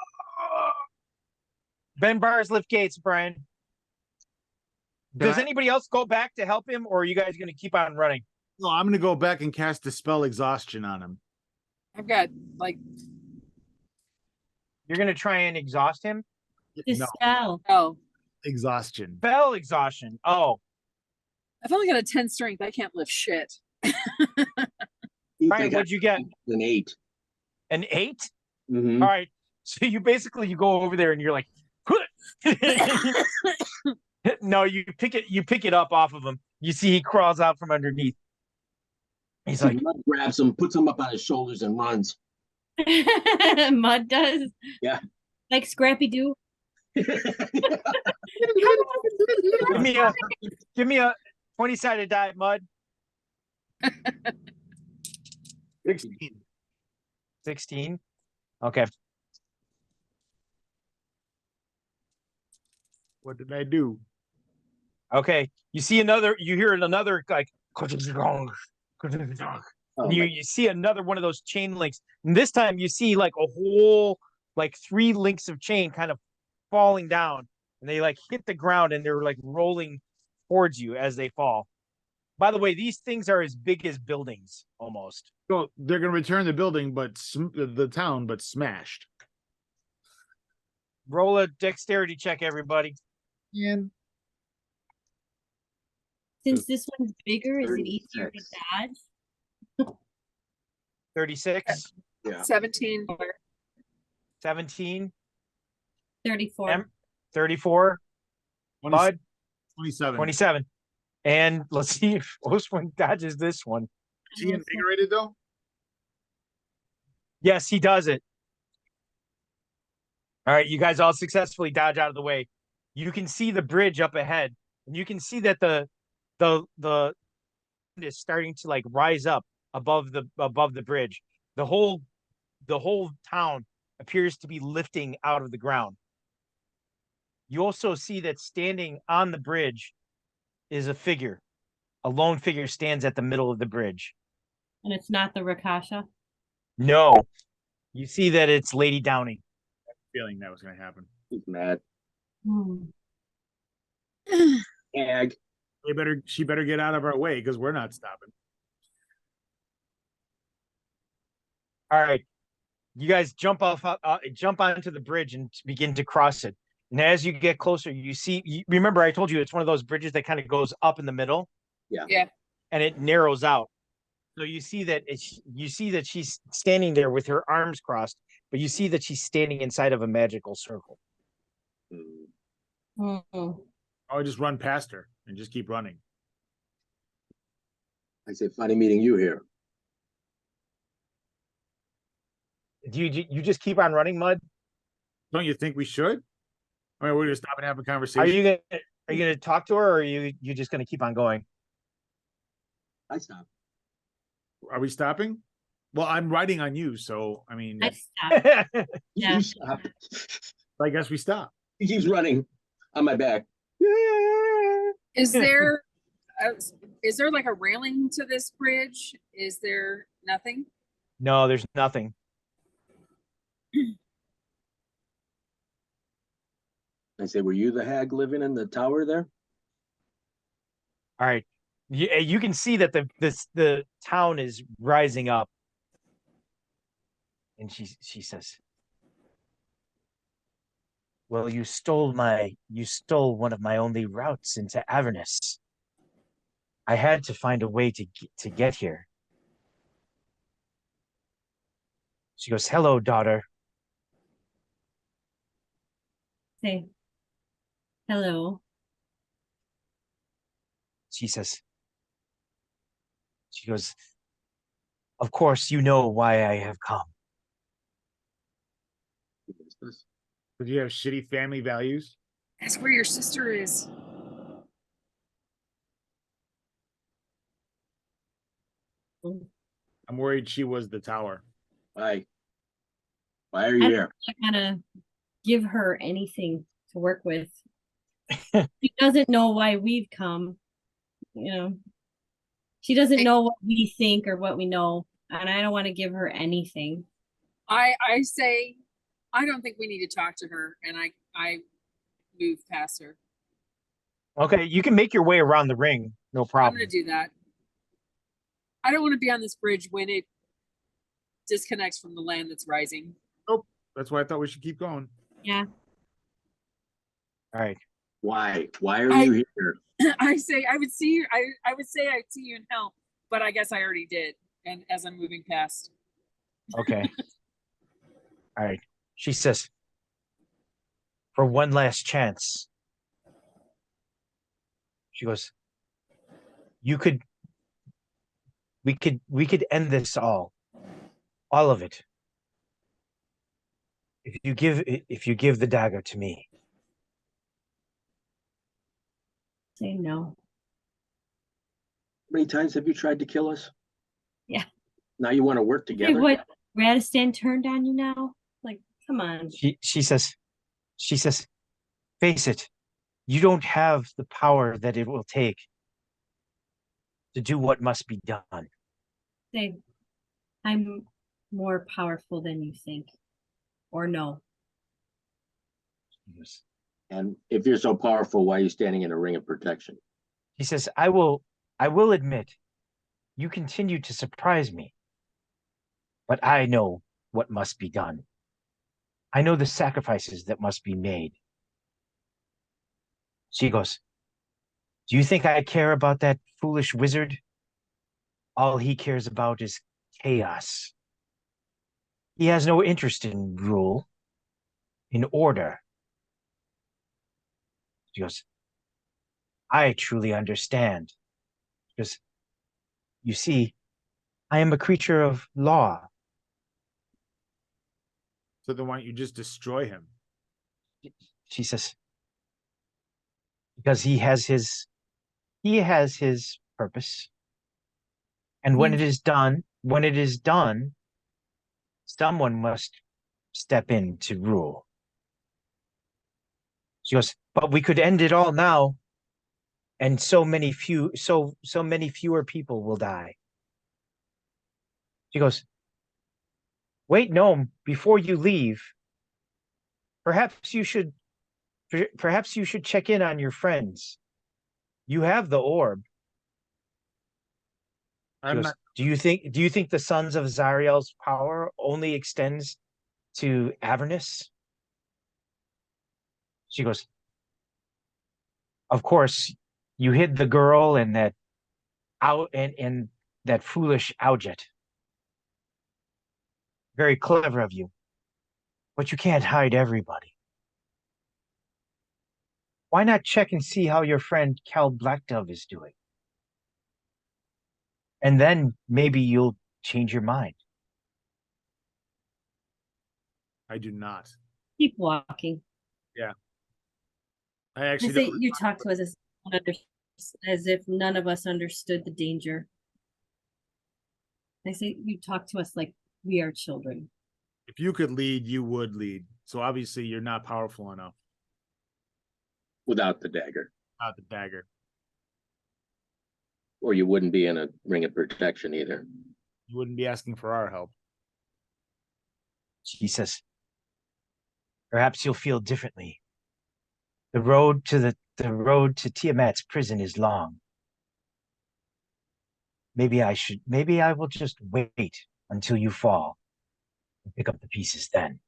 Ben bars lift gates, Brian. Does I- anybody else go back to help him, or are you guys gonna keep on running? No, I'm gonna go back and cast Dispel Exhaustion on him. I've got like, You're gonna try and exhaust him? No, Dispel. oh, exhaustion. Spell exhaustion. Oh, I've only got a 10 strength. I can't lift shit. You Brian, think what'd you get? An 8. An 8? Mhm. All right. So you go over there and you're like, no, you pick it up off of him. You see he crawls out from underneath. He's like, Mud grabs him, puts him up on his shoulders, and runs. Mud does. Yeah. Like Scrappy Doo. give me a 20-sided die, Mud. 16. 16. Okay. What did I do? Okay. You hear another like Oh, you see another one of those chain links. And this time you see like a whole like 3 links of chain kind of falling down, and they like hit the ground and they're like rolling towards you as they fall. By the way, these things are as big as buildings almost. So they're gonna return the building, but the town, but smashed. Roll a dexterity check, everybody. And Since this one's bigger, is it easier to 36. dodge? 36, Yeah. 17. 17, 34. 34, Bud, 27. 27. And let's see if Oswin dodges this one. Is he invigorated though? Yes, he does it. All right, you guys all successfully dodge out of the way. You can see the bridge up ahead, and you can see that the is starting to like rise up above the bridge. The whole town appears to be lifting out of the ground. You also see that standing on the bridge is a figure. A lone figure stands at the middle of the bridge. And it's not the Rakasha. No, you see that it's Lady Downing. Feeling that was gonna happen. He's mad. Hmm. Ag. She better get out of our way because we're not stopping. All right, you guys jump onto the bridge and begin to cross it. And as you get closer, remember I told you it's one of those bridges that kind of goes up in the middle. Yeah. Yeah. And it narrows out. So you see that she's standing there with her arms crossed, but you see that she's standing inside of a magical circle. Hmm. Hmm. I would just run past her and just keep running. I say, funny meeting you here. Do you just keep on running, Mud? Don't you think we should? I mean, we're gonna stop and have a conversation. Are you gonna talk to her, or are you just gonna keep on going? I stop. Are we stopping? Well, I'm riding on you, so I mean, I stopped. Yeah. You stop. I guess we stop. He keeps running on my back. Is there like a railing to this bridge? Is there nothing? No, there's nothing. I say, were you the hag living in the tower there? All right. You can see that the town is rising up. And she says, well, you stole one of my only routes into Avernus. I had to find a way to get here. She goes, hello, daughter. Say, hello. She goes, of course, you know why I have come. Would you have shitty family values? Ask where your sister is. I'm worried she was the tower. Why? Why are you here? I kind of give her anything to work with. She doesn't know why we've come. You know, she doesn't know what we think or what we know, and I don't want to give her anything. I say, I don't think we need to talk to her, and I move past her. Okay, you can make your way around the ring, no I'm problem. gonna do that. I don't want to be on this bridge when it disconnects from the land that's rising. That's why I thought we should keep going. Yeah. All right. Why? Why are you here? I say I would see you. I would say I'd see you in hell, but I guess I already did. And as I'm moving past, Okay. All right. She says, for one last chance. She goes, we could end this all of it. If you give the dagger to me. Say no. How many times have you tried to kill us? Yeah. Now you want to work Hey, together? what? Radistan turned on you now? Like, come on. She says, face it, you don't have the power that it will take to do what must be done. Say, I'm more powerful than you think. Or no. And if you're so powerful, why are you standing in a ring of protection? He says, I will admit, you continue to surprise me. But I know what must be done. I know the sacrifices that must be made. She goes, do you think I care about that foolish wizard? All he cares about is chaos. He has no interest in rule, in order. She goes, I truly understand. Because, you see, I am a creature of law. So then why don't you just destroy him? She says, because he has his purpose. And when it is done, someone must step in to rule. She goes, but we could end it all now, and so many fewer people will die. She goes, wait, no, before you leave, perhaps you should check in on your friends. You have the orb. She goes, do you think the sons of Zariel's power only extends to Avernus? She goes, of course, you hid the girl and that foolish Aujet. Very clever of you. But you can't hide everybody. Why not check and see how your friend Cal Blackdove is doing? And then maybe you'll change your mind. I do not. Keep walking. I I actually say don't. you talk to us as if none of us understood the danger. I say you talk to us like we are children. If you could lead, you would lead. So obviously you're not powerful enough Without the dagger. without the dagger. Or you wouldn't be in a ring of protection either. You wouldn't be asking for our help. She says, perhaps you'll feel differently. The road to Tiamat's prison is long. Maybe I will just wait until you fall and pick up the pieces then.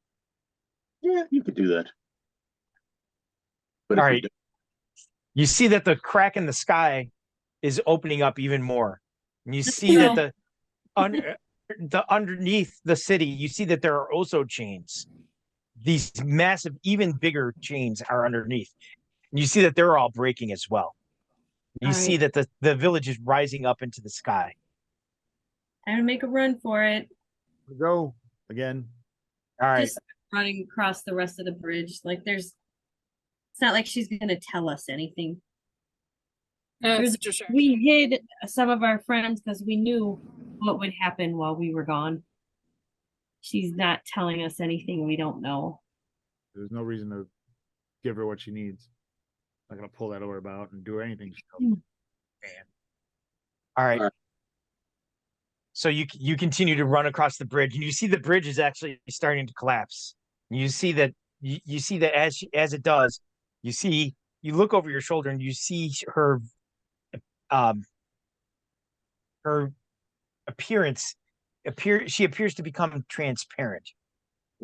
Yeah, you could do that. But All if you right. don't- You see that the crack in the sky is opening up even more. And you see that underneath the city, you see that there are also chains. These massive, even bigger chains are underneath. And you see that they're all breaking as well. You see that the village is rising up into the sky. I'm gonna make a run for it. Go again. All right. Just running across the rest of the bridge. Like there's It's not like she's gonna tell us anything. It's There's- just We hid some of our friends because we knew what would happen while we were gone. She's not telling us anything we don't know. There's no reason to give her what she needs. Not gonna pull that over about and do her anything. All right. Alright. So you continue to run across the bridge, and you see the bridge is actually starting to collapse. You see that you see that as it does, you look over your shoulder and you see her her she appears to become transparent,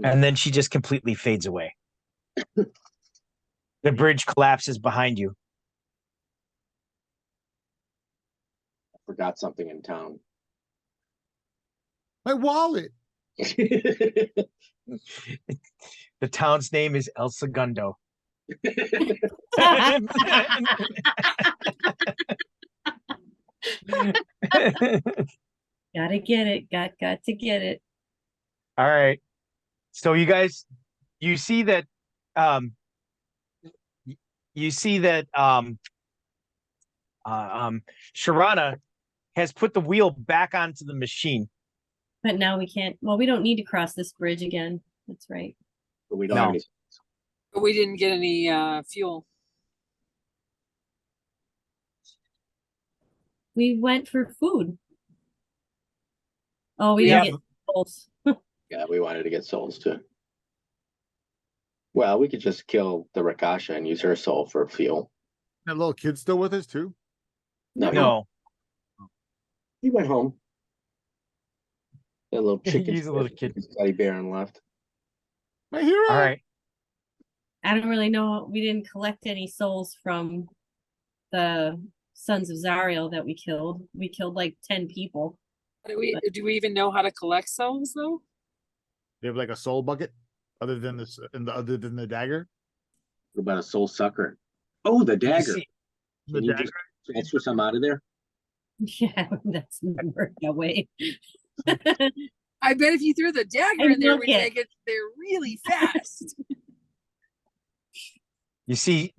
and then she just completely fades away. The bridge collapses behind you. Forgot something in town. My wallet. The town's name is El Segundo. Gotta get it. Got to get it. All right. So you guys, you see that Sharana has put the wheel back onto the machine. But now we can't. Well, we don't need to cross this bridge again. That's right. But we don't have No. any. But we didn't get any fuel. We went for food. Oh, we Yeah. didn't get souls. Yeah, we wanted to get souls too. Well, we could just kill the Rakasha and use her soul for fuel. That little kid still with us too? No, He went home. That little chicken. He's a little kid. Teddy bear on left. My hero. all right. I don't really know. We didn't collect any souls from the Sons of Zariel that we killed. We killed like 10 people. Do we even know how to collect souls though? They have like a soul bucket, other than other than the dagger. What about a soul sucker? Oh, the You dagger. see- The Can you dagger. just transfer some out of there? Yeah, that's not worked that way. I bet if you threw the dagger I in there, milk we'd it. make it there really fast. You see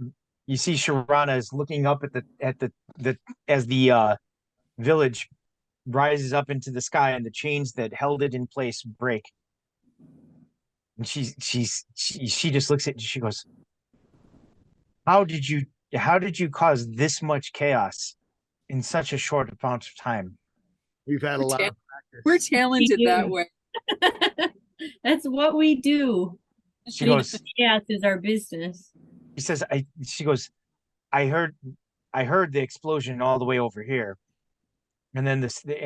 Sharana is looking up at the as the village rises up into the sky and the chains that held it in place break. And she just looks at she goes, how did you cause this much chaos in such a short amount of time? We've had a lot of We're talented that do. way. That's what we do. She goes, Yes, is our business. she goes, I heard the explosion all the way over here. And then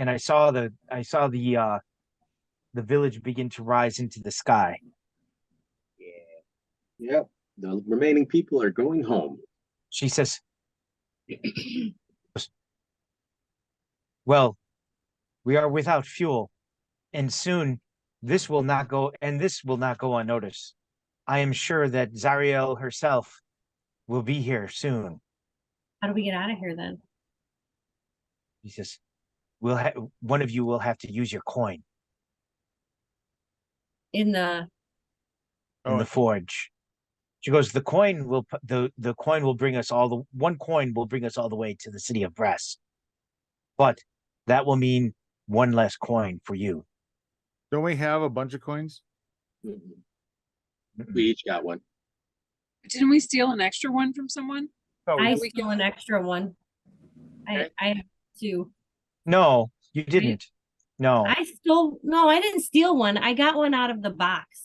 I saw the village begin to rise into the sky. Yep. The remaining people are going home. She says, well, we are without fuel, and soon this will not go unnoticed. I am sure that Zariel herself will be here soon. How do we get out of here then? He says, one of you will have to use your coin In the in the forge. She goes, the coin will bring us one coin will bring us all the way to the city of Brest. But that will mean one less coin for you. Don't we have a bunch of coins? Mhm. We each got one. Didn't we steal an extra one from someone? I we stole an extra one. Okay. I have two. No, you didn't. No. I didn't steal one. I got one out of the box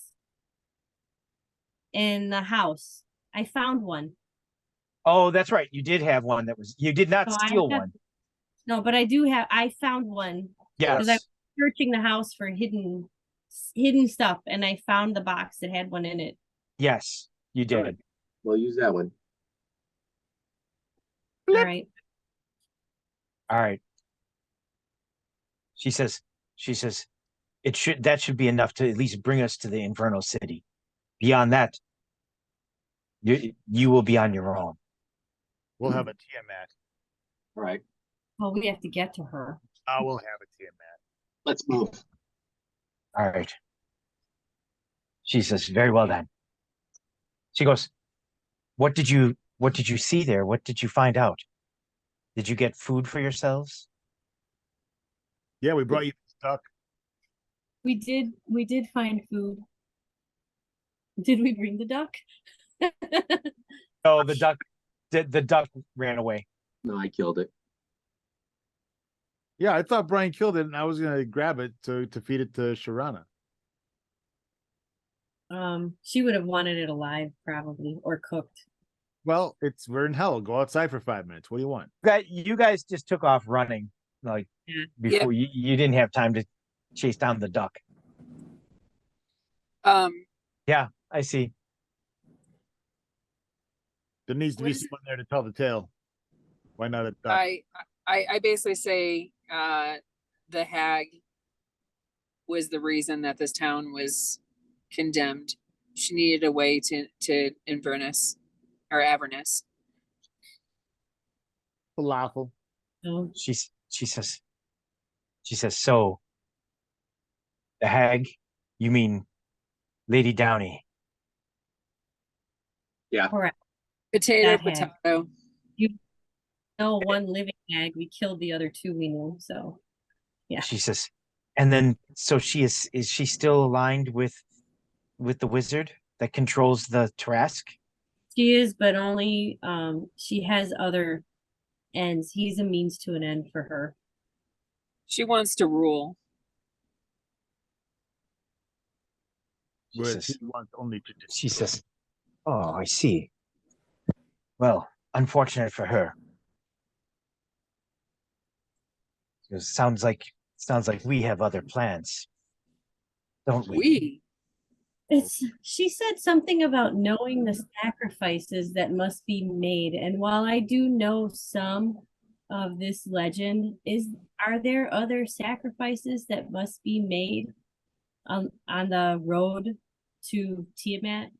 in the house. I found one. Oh, that's right. You did have one you did not So I steal have- one. No, but I found one. Yes. I- Searching the house for hidden stuff, and I found the box that had one in it. Yes, you did. Alright. We'll use that one. All right. All right. She says, that should be enough to at least bring us to the Infernal City. Beyond that, you will be on your own. We'll have a Tiamat. All right. Well, we have to get to her. I will have a Tiamat. Let's move. All right. She says, very well then. She goes, What did you see there? What did you find out? Did you get food for yourselves? Yeah, we brought you this duck. We did find food. Did we bring the duck? No, the duck ran away. No, I killed it. Yeah, I thought Brian killed it, and I was gonna grab it to feed it to Sharana. She would have wanted it alive, probably, or cooked. Well, we're in hell. Go outside for 5 minutes. What do you want? You guys just took off running, like Yeah. before you didn't have time to chase down the duck. Yeah, I see. There needs to be What is- someone there to tell the tale. Why not a duck? I basically say, the hag was the reason that this town was condemned. She needed a way to Inverness or Avernus. Falafel. So She says, so the hag, you mean Lady Downey? Potato, That hag. potato. no one living hag. We killed the other two we knew. So yeah. She says, and then so she is she still aligned with the wizard that controls the Tarask? She is, but only she has other ends. He's a means to an end for her. She wants to rule. Whereas says- he wants only to She says, oh, I see. Well, unfortunate for her. It sounds like we have other plans, don't we? She said something about knowing the sacrifices that must be made. And while I do know some of this legend, are there other sacrifices that must be made on the road to Tiamat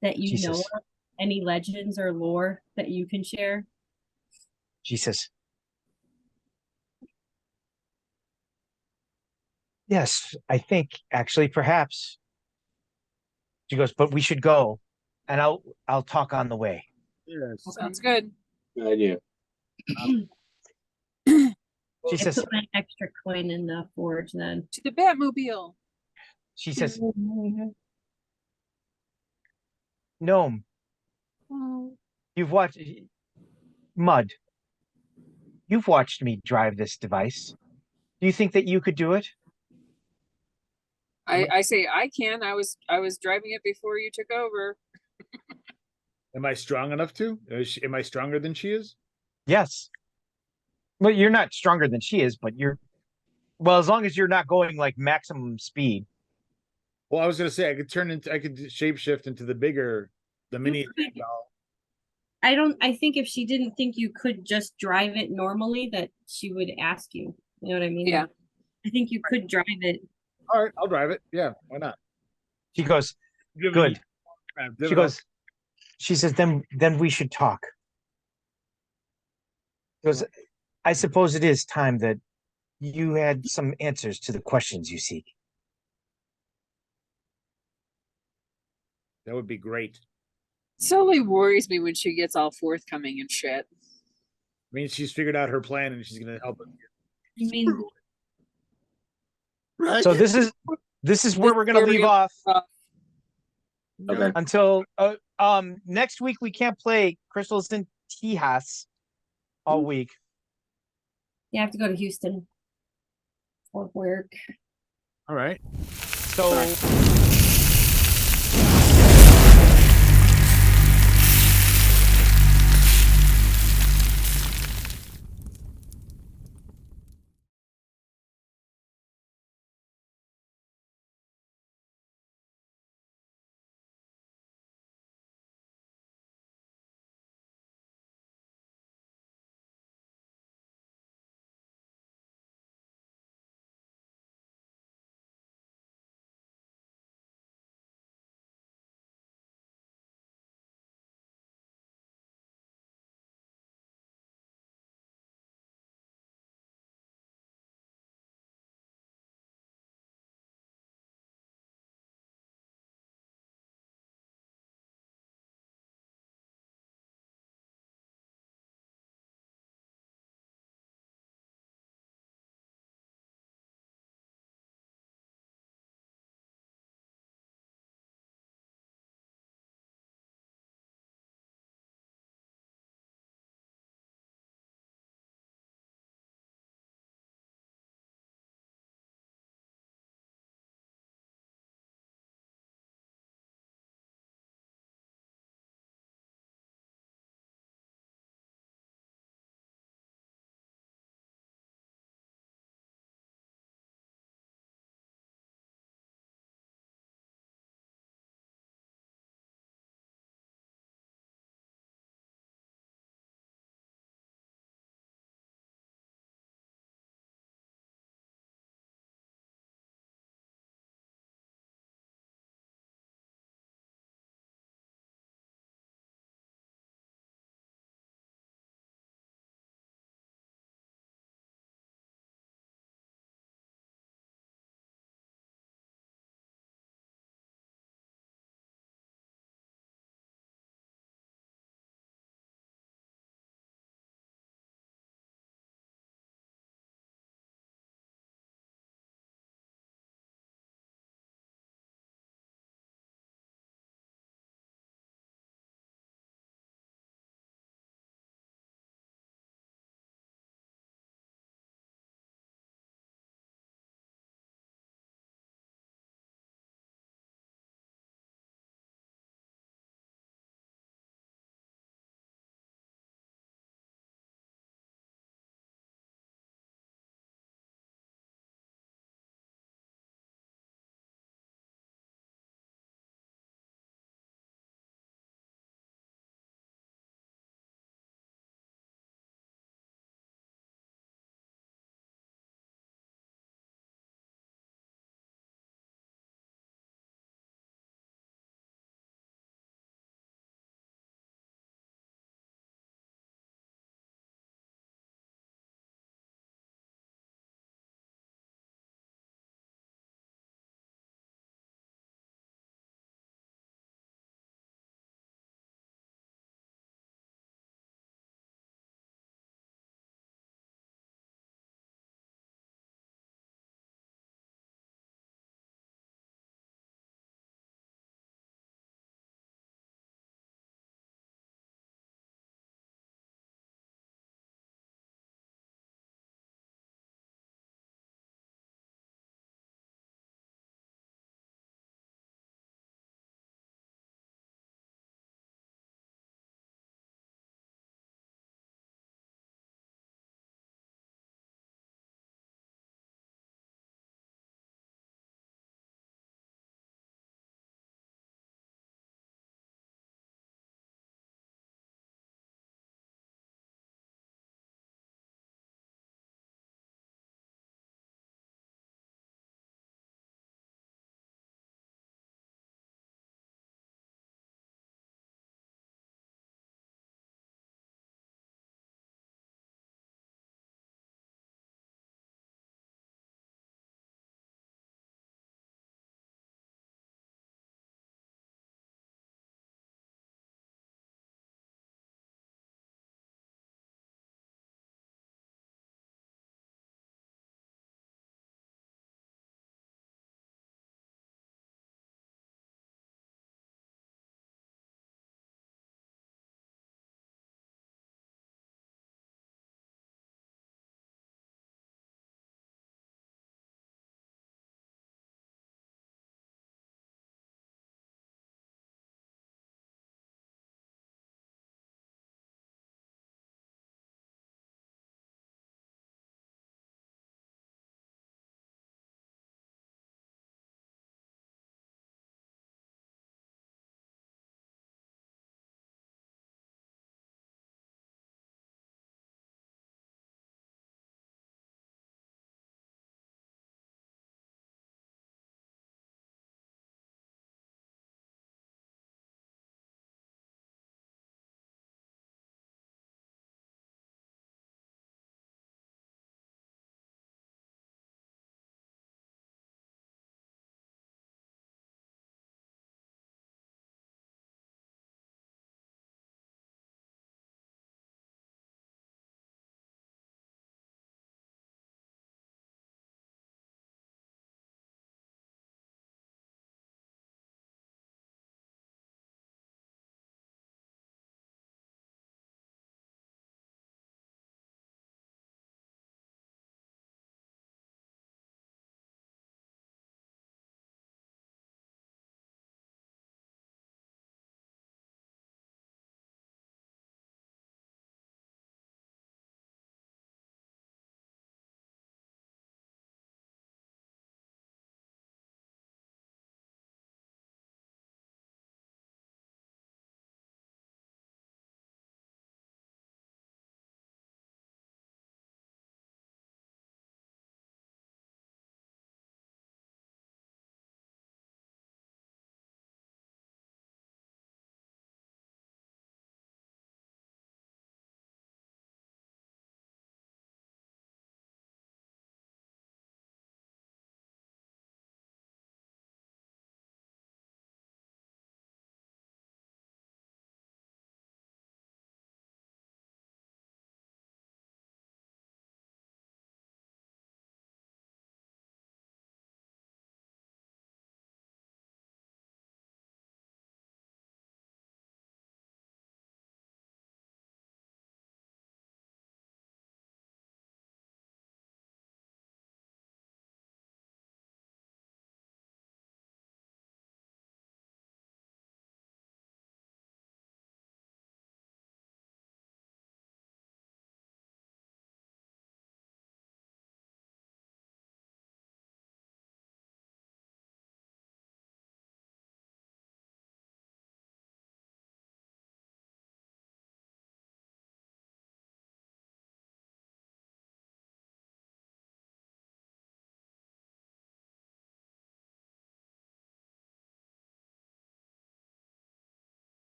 that you know Jesus. of? Any legends or lore that you can share? She says, yes, I think actually perhaps. She goes, but we should go, and I'll talk on the way. Yes. Sounds good. Good idea. She I says, put my extra coin in the forge then. To the Batmobile. she says, Gnome, you've watched Mud. You've watched me drive this device. Do you think that you could do it? I say I can. I was driving it before you took over. Am I strong enough to? Am I stronger than she is? Yes. Well, you're not stronger than she is, but well, as long as you're not going like maximum speed. Well, I was gonna say I could shapeshift into the mini could. doll. I think if she didn't think you could just drive it normally, that she would ask you. You know what I mean? Yeah. I think you could drive it. All right, I'll drive it. Yeah, why not? She goes, Give good. it- She goes, she says, then we should talk. She goes, I suppose it is time that you had some answers to the questions you seek. That would be great. Solely worries me when she gets all forthcoming and shit. I mean, she's figured out her plan and she's gonna help us. I mean, Right. So this is where we're gonna leave off Okay. until next week. We can't play Crystals and Tejas all week. you have to go to Houston for work. All right. So